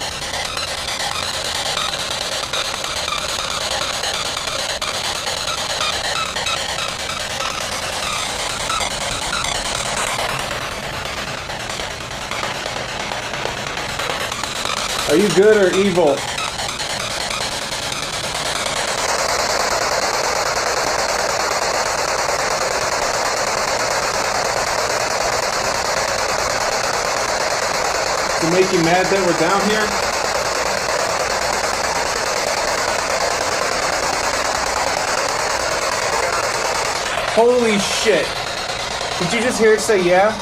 Are you good or evil? To make you mad that we're down here? Holy shit. Did you just hear it say yeah?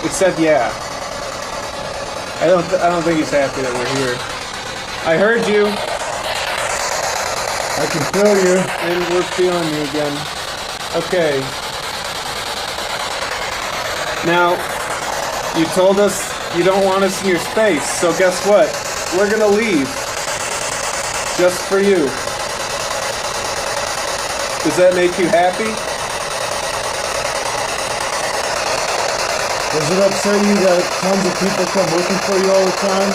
It said yeah. I don't think he's happy that we're here. I heard you. I can feel you. And we're feeling you again. Okay. Now, you told us you don't want us in your space, so guess what? We're gonna leave. Just for you. Does that make you happy? Does it upset you that tons of people come looking for you all the time?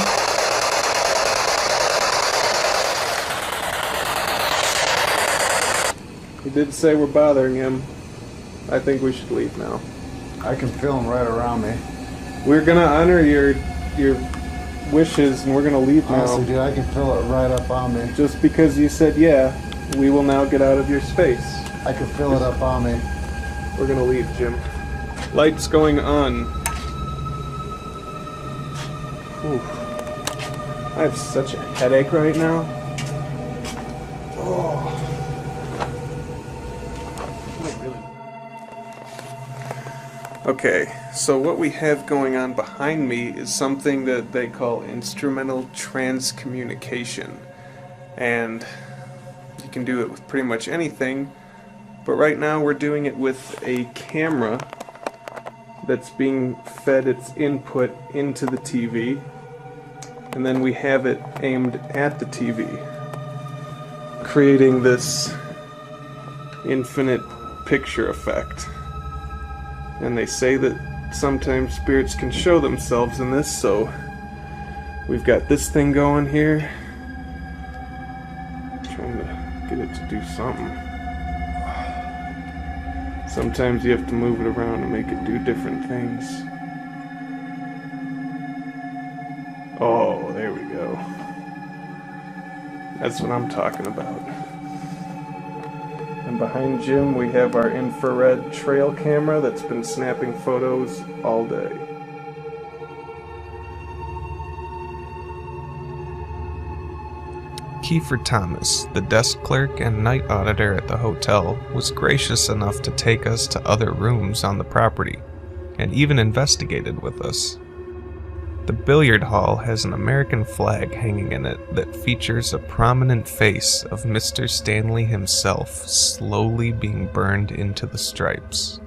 He did say we're bothering him. I think we should leave now. I can feel them right around me. We're gonna honor your wishes and we're gonna leave now. Honestly, dude, I can feel it right up on me. Just because you said yeah, we will now get out of your space. I can feel it up on me. We're gonna leave, Jim. Lights going on. Oof. I have such a headache right now. Oh. Okay, so what we have going on behind me is something that they call instrumental transcommunication. And you can do it with pretty much anything, but right now we're doing it with a camera that's being fed its input into the TV, and then we have it aimed at the TV, creating this infinite picture effect. And they say that sometimes spirits can show themselves in this, so we've got this thing going here. Trying to get it to do something. Sometimes you have to move it around and make it do different things. Oh, there we go. That's what I'm talking about. And behind Jim we have our infrared trail camera that's been snapping photos all day. Kiefer Thomas, the desk clerk and night auditor at the hotel, was gracious enough to take us to other rooms on the property, and even investigated with us. The billiard hall has an American flag hanging in it that features a prominent face of Mr. Stanley himself slowly being burned into the stripes.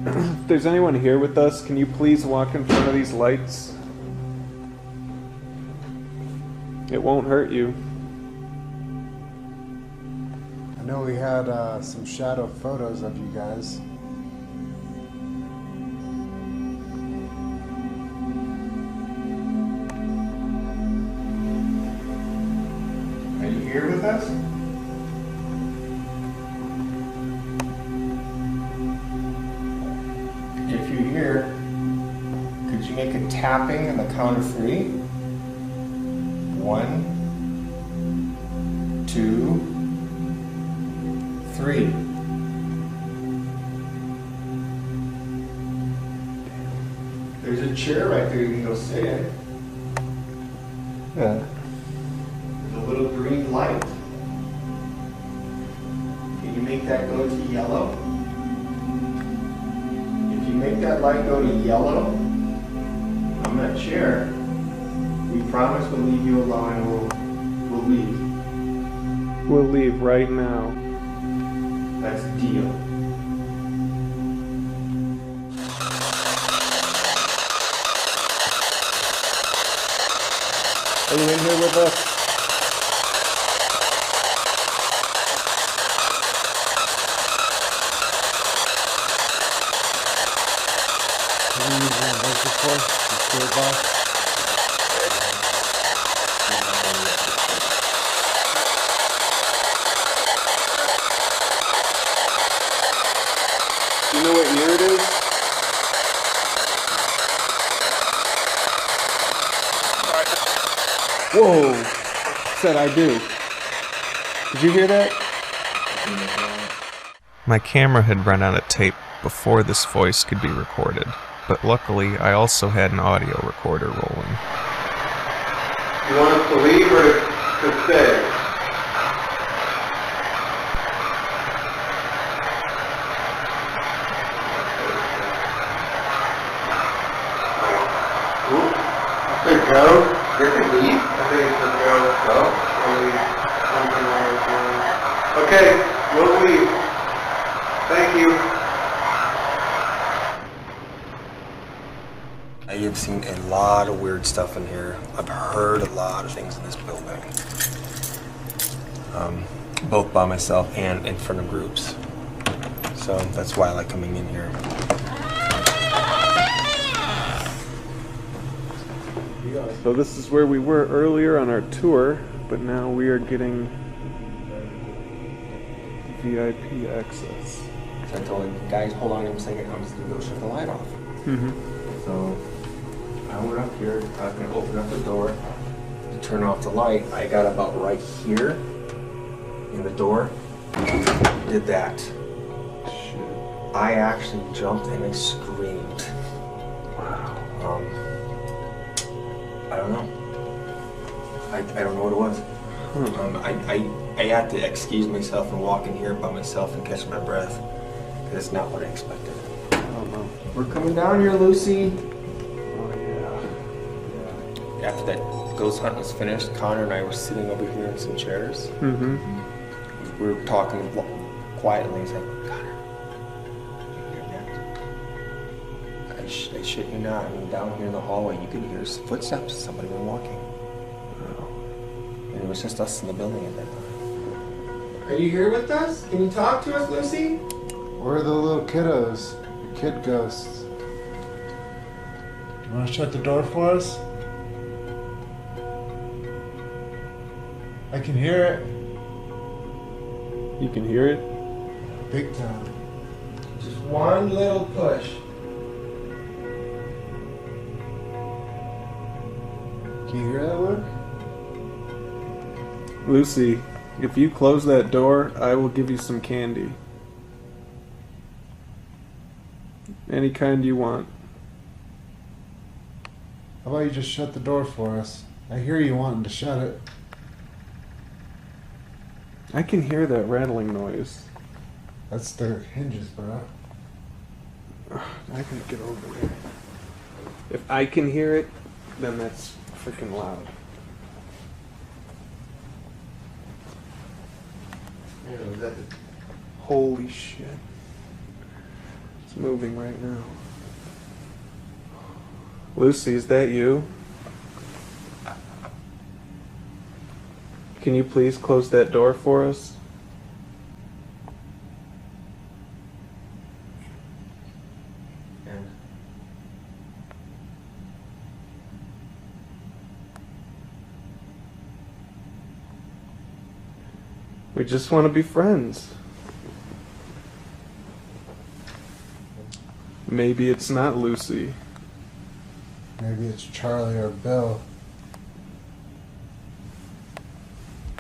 If there's anyone here with us, can you please walk in front of these lights? It won't hurt you. I know we had some shadow photos of you guys. Are you here with us? If you're here, could you make a tapping on the count of 3? 1, 2, 3. There's a chair right there you can go sit in. Yeah. There's a little green light. Can you make that go to yellow? If you make that light go to yellow on that chair, we promise we'll leave you alone and we'll leave. We'll leave right now. That's the deal. Are you in here with us? You know what year it is? Whoa! Said I do. Did you hear that? My camera had run out of tape before this voice could be recorded, but luckily I also had an audio recorder rolling. You want us to leave or to stay? I said go. You can leave. I think it says go. Okay, we'll leave. Thank you. I have seen a lot of weird stuff in here. I've heard a lot of things in this building. Both by myself and in front of groups. So that's why I like coming in here. So this is where we were earlier on our tour, but now we are getting VIP access. So I told the guys, hold on a second, I'm just gonna go shut the light off. Mm-hmm. So I went up here, I was gonna open up the door to turn off the light. I got about right here in the door, did that. Shit. I actually jumped and I screamed. Wow. I don't know. I don't know what it was. I had to excuse myself and walk in here by myself and catch my breath. Because it's not what I expected. Oh no. We're coming down here, Lucy. Oh yeah. After that ghost hunt was finished, Connor and I were sitting over here in some chairs. Mm-hmm. We were talking quietly. He's like, Connor, you hear that? I shit you not. I mean, down here in the hallway, you could hear footsteps. Somebody was walking. And it was just us in the building at that time. Are you here with us? Can you talk to us, Lucy? Where are the little kiddos? The kid ghosts. You want to shut the door for us? I can hear it. You can hear it? Big time. Just one little push. Can you hear that, Luke? Lucy, if you close that door, I will give you some candy. Any kind you want. How about you just shut the door for us? I hear you wanting to shut it. I can hear that rattling noise. That's their hinges, bro. I can get over there. If I can hear it, then that's freaking loud. Holy shit. It's moving right now. Lucy, is that you? Can you please close that door for us? And We just want to be friends. Maybe it's not Lucy. Maybe it's Charlie or Bill.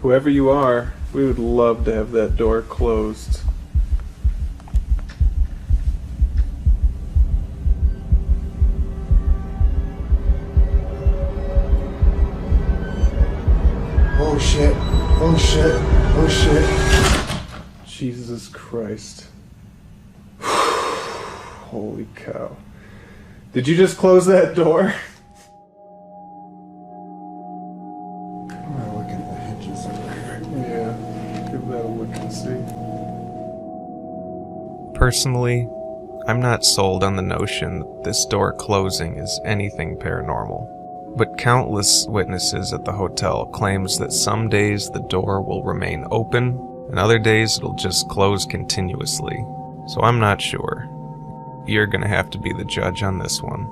Whoever you are, we would love to have that door closed. Oh shit. Oh shit. Oh shit. Jesus Christ. Holy cow. Did you just close that door? I'm gonna look at the hinges over here. Yeah. Give that a look and see. Personally, I'm not sold on the notion that this door closing is anything paranormal. But countless witnesses at the hotel claims that some days the door will remain open and other days it'll just close continuously. So I'm not sure. You're gonna have to be the judge on this one.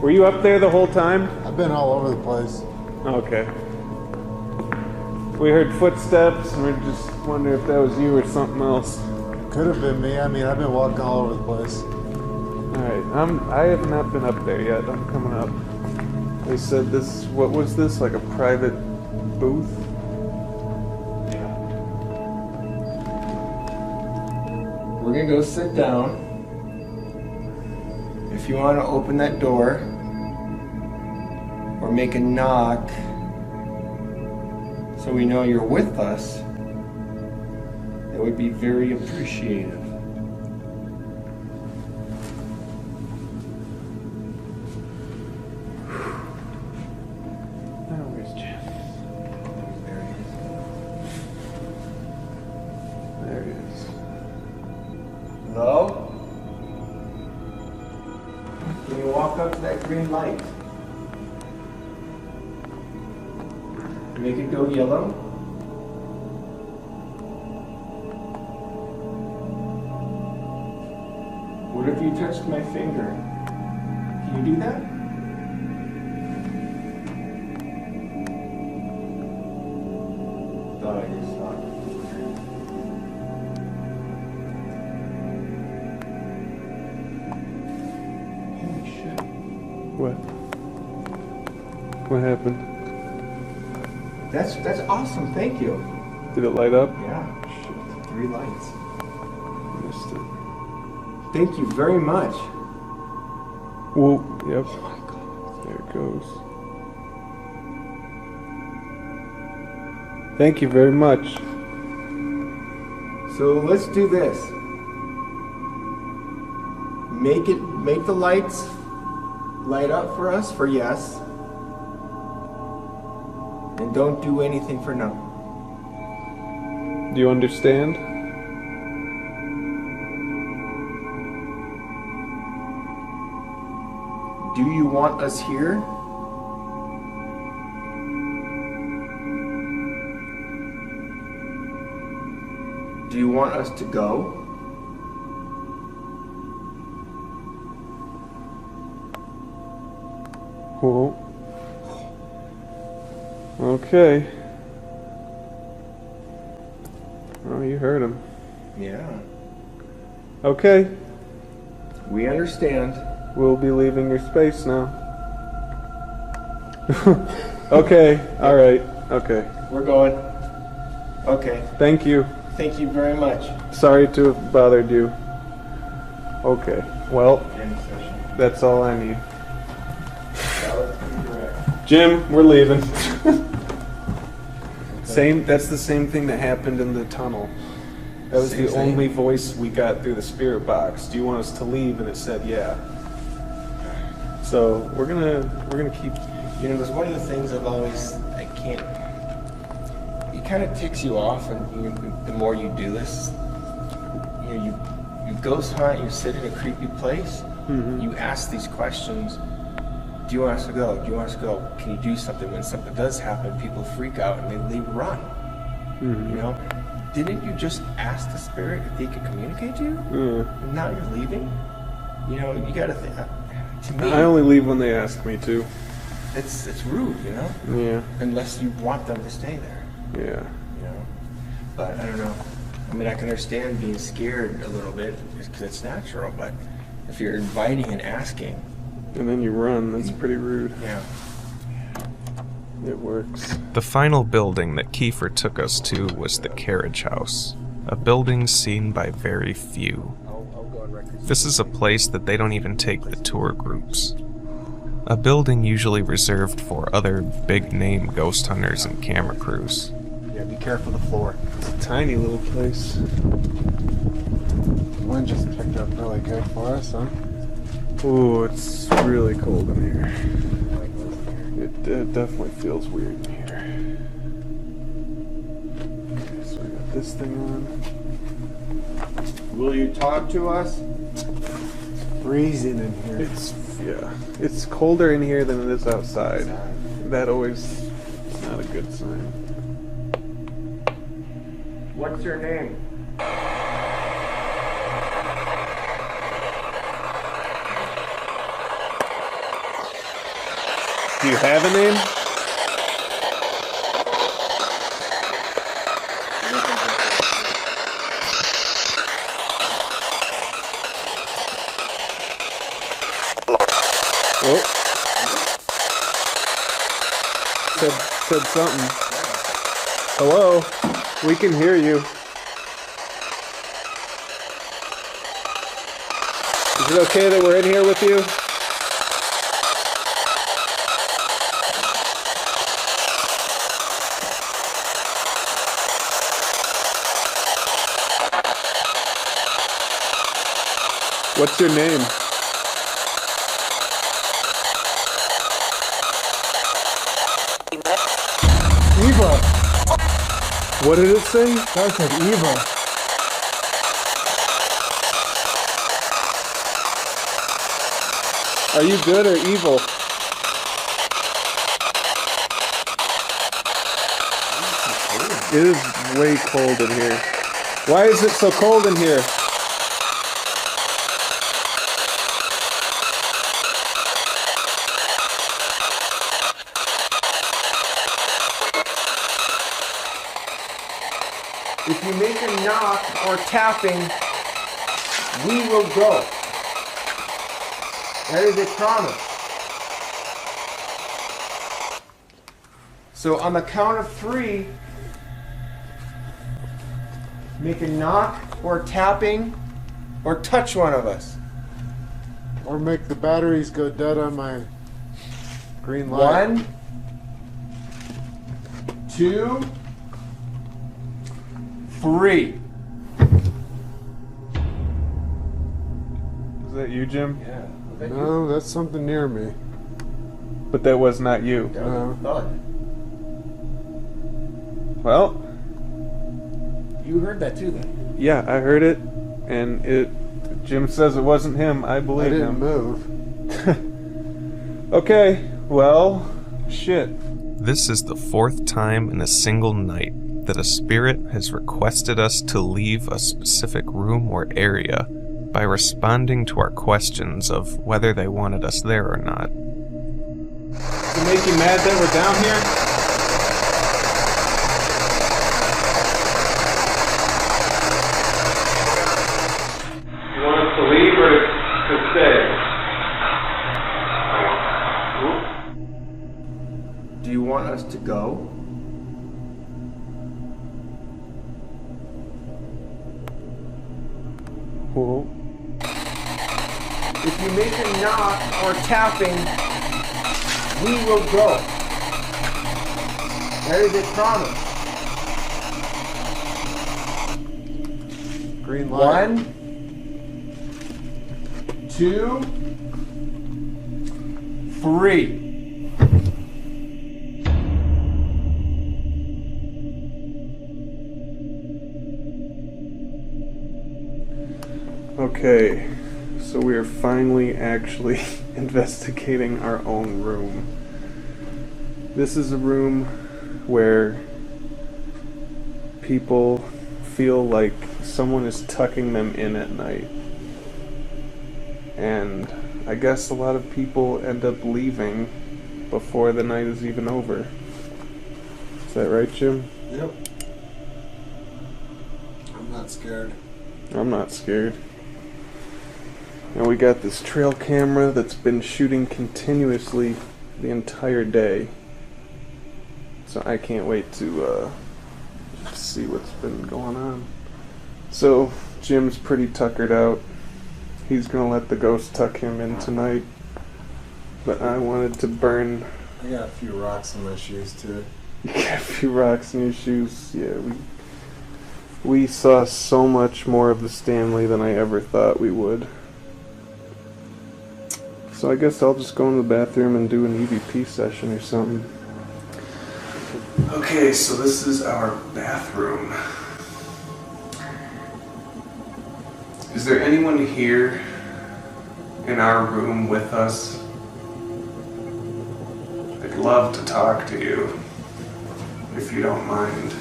Were you up there the whole time? I've been all over the place. Okay. We heard footsteps and we're just wondering if that was you or something else. Could have been me. I mean, I've been walking all over the place. Alright, I have not been up there yet. I'm coming up. They said this, what was this? Like a private booth? we're gonna go sit down. If you want to open that door or make a knock so we know you're with us, that would be very appreciative. Where's Jeff? There he is. Hello? Can you walk up to that green light? Make it go yellow. What if you touched my finger? Can you do that? Thought I just saw it. Holy shit. What? What happened? That's awesome, thank you. Did it light up? Yeah, 3 lights. missed it. Thank you very much. Whoa, yep. There it goes. Thank you very much. So let's do this. Make the lights light up for us for yes. And don't do anything for no. Do you understand? Do you want us here? Do you want us to go? Whoa. Okay. Oh, you heard him. Yeah. Okay. We understand. We'll be leaving your space now. Okay. All right. Okay. We're going. Okay. Thank you. Thank you very much. Sorry to have bothered you. Okay. Well, End session. that's all I need. That was pretty direct. Jim, we're leaving. Same. That's the same thing that happened in the tunnel. That was Same the thing? only voice we got through the spirit box. Do you want us to leave? And it said, yeah. So we're gonna keep. You know, there's one of the things I can't. It kind of ticks you off, and the more you do this, you ghost hunt. You sit in a creepy place. Mhm. You ask these questions. Do you want us to go? Do you want us to go? Can you do something? When something does happen, people freak out and they leave, run. Mhm. You know, didn't you just ask the spirit if they could communicate to you? Yeah. And now you're leaving. You know, you got to think. To me, I only leave when they ask me to. it's rude, you know. Yeah. Unless you want them to stay there, Yeah. you know. But I don't know. I mean, I can understand being scared a little bit because it's natural. But if you're inviting and asking, And then you run. That's pretty rude. yeah. It works. The final building that Kiefer took us to was the Carriage House, a building seen by very few. This is a place that they don't even take the tour groups. A building usually reserved for other big-name ghost hunters and camera crews. Yeah, be careful the floor. It's a tiny little place. The wind just picked up really good for us, huh? Ooh, it's really cold in here. It definitely feels weird in here. Okay, so we got this thing on. Will you talk to us? Freezing in here. It's colder in here than it is outside. That always is not a good sign. What's your name? Do you have a name? Oh. Said something. Hello? We can hear you. Is it okay that we're in here with you? What's your name? Eva! What did it say? That said Eva. Are you good or evil? It is way cold in here. Why is it so cold in here? If you make a knock or tapping, we will go. That is a promise. So on the count of 3, make a knock or tapping, Or touch one of us. Or make the batteries go dead on my green light. 1, 2, 3. Is that you, Jim? Yeah. No, that's something near me. But that was not you. That was a thud. Well, You heard that too, then? yeah, I heard it, and Jim says it wasn't him. I I believe didn't him. move. Okay, well, shit. This is the 4th time in a single night that a spirit has requested us to leave a specific room or area by responding to our questions of whether they wanted us there or not. Does it make you mad that we're down here? You want us to leave or to stay? Do you want us to go? Well, If you make a knock or tapping, we will go. That is a promise. Green light. 1, 2, 3. okay, so we are finally actually investigating our own room. This is a room where people feel like someone is tucking them in at night. And I guess a lot of people end up leaving before the night is even over. Is that right, Jim? Yep. I'm not scared. I'm not scared. And we got this trail camera that's been shooting continuously the entire day. So I can't wait to see what's been going on. So Jim's pretty tuckered out. He's gonna let the ghost tuck him in tonight. But I wanted to burn. I got a few rocks in my shoes too. You got a few rocks in your shoes. Yeah, we saw so much more of the Stanley than I ever thought we would. So I guess I'll just go in the bathroom and do an EVP session or something. Okay, so this is our bathroom. Is there anyone here in our room with us? I'd love to talk to you, if you don't mind.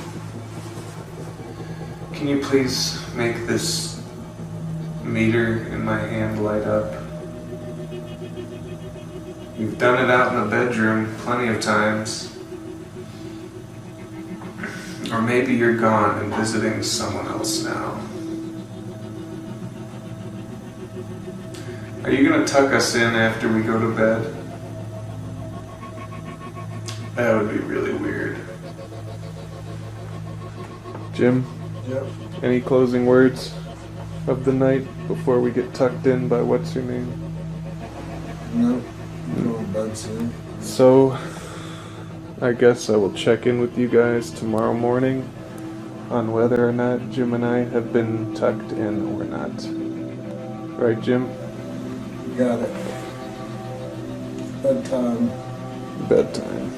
Can you please make this meter in my hand light up? You've done it out in the bedroom plenty of times. Or maybe you're gone and visiting someone else now. Are you gonna tuck us in after we go to bed? That would be really weird. Jim? Yep. Any closing words of the night before we get tucked in by what's her name? Nope. I'm going to bed soon. So, I guess I will check in with you guys tomorrow morning on whether or not Jim and I have been tucked in or not. Right, Jim? You got it. Bedtime. Bedtime.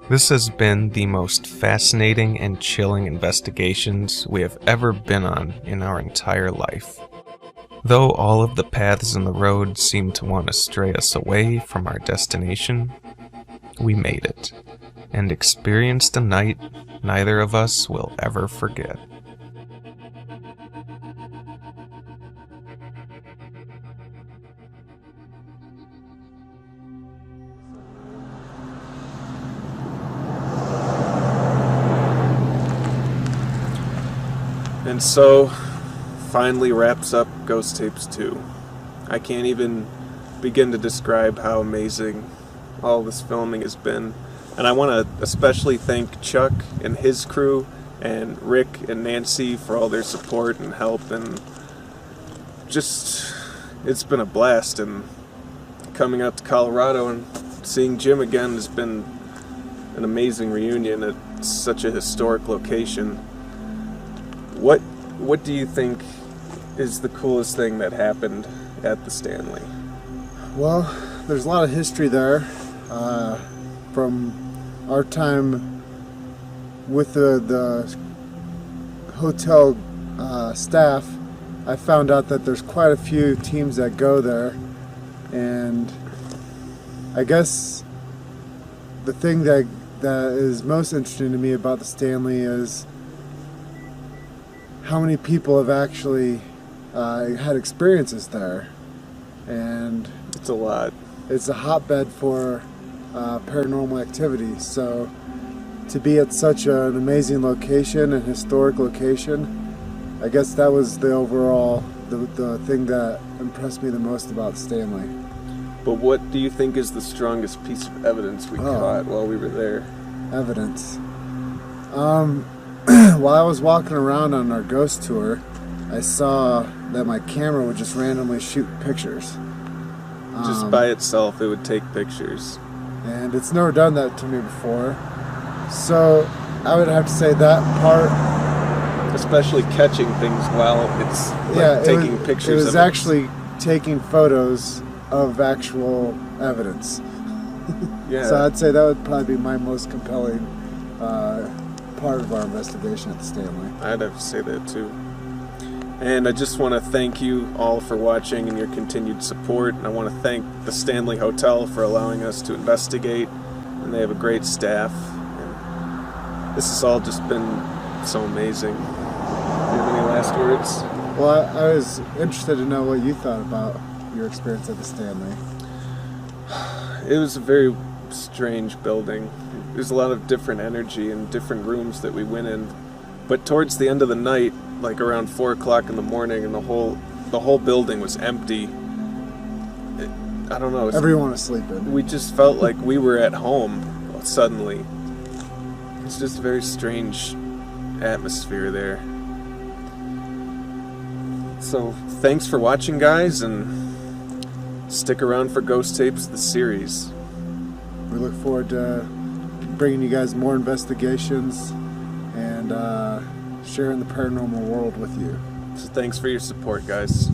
This has been the most fascinating and chilling investigations we have ever been on in our entire life. Though all of the paths in the road seem to want to stray us away from our destination, we made it, and experienced a night neither of us will ever forget. And so, finally wraps up Ghost Tapes 2. I can't even begin to describe how amazing all this filming has been. And I want to especially thank Chuck and his crew and Rick and Nancy for all their support and help, and just, it's been a blast. And coming out to Colorado and seeing Jim again has been an amazing reunion at such a historic location. What do you think is the coolest thing that happened at the Stanley? Well, there's a lot of history there from our time with the hotel staff. I found out that there's quite a few teams that go there, and I guess the thing that is most interesting to me about the Stanley is how many people have actually had experiences there. And it's a lot. It's a hotbed for paranormal activity. So to be at such an amazing location, an historic location, I guess that was the overall, the thing that impressed me the most about Stanley. But what do you think is the strongest piece of evidence we caught while we were there? Evidence. While I was walking around on our ghost tour, I saw that my camera would just randomly shoot pictures. Just by itself, it would take pictures. And it's never done that to me before. So I would have to say that part. Especially catching things while it's taking pictures of it. It was actually taking photos of actual evidence. Yeah. So I'd say that would probably be my most compelling part of our investigation at the Stanley. I'd have to say that too. And I just want to thank you all for watching and your continued support. And I want to thank the Stanley Hotel for allowing us to investigate. And they have a great staff. And this has all just been so amazing. Do you have any last words? Well, I was interested to know what you thought about your experience at the Stanley. It was a very strange building. There's a lot of different energy and different rooms that we went in. But towards the end of the night, like around 4 o'clock in the morning, and the whole building was empty. I don't know. Everyone was sleeping. We just felt like we were at home suddenly. It's just a very strange atmosphere there. So thanks for watching, guys, and stick around for Ghost Tapes, the series. We look forward to bringing you guys more investigations and sharing the paranormal world with you. So thanks for your support, guys.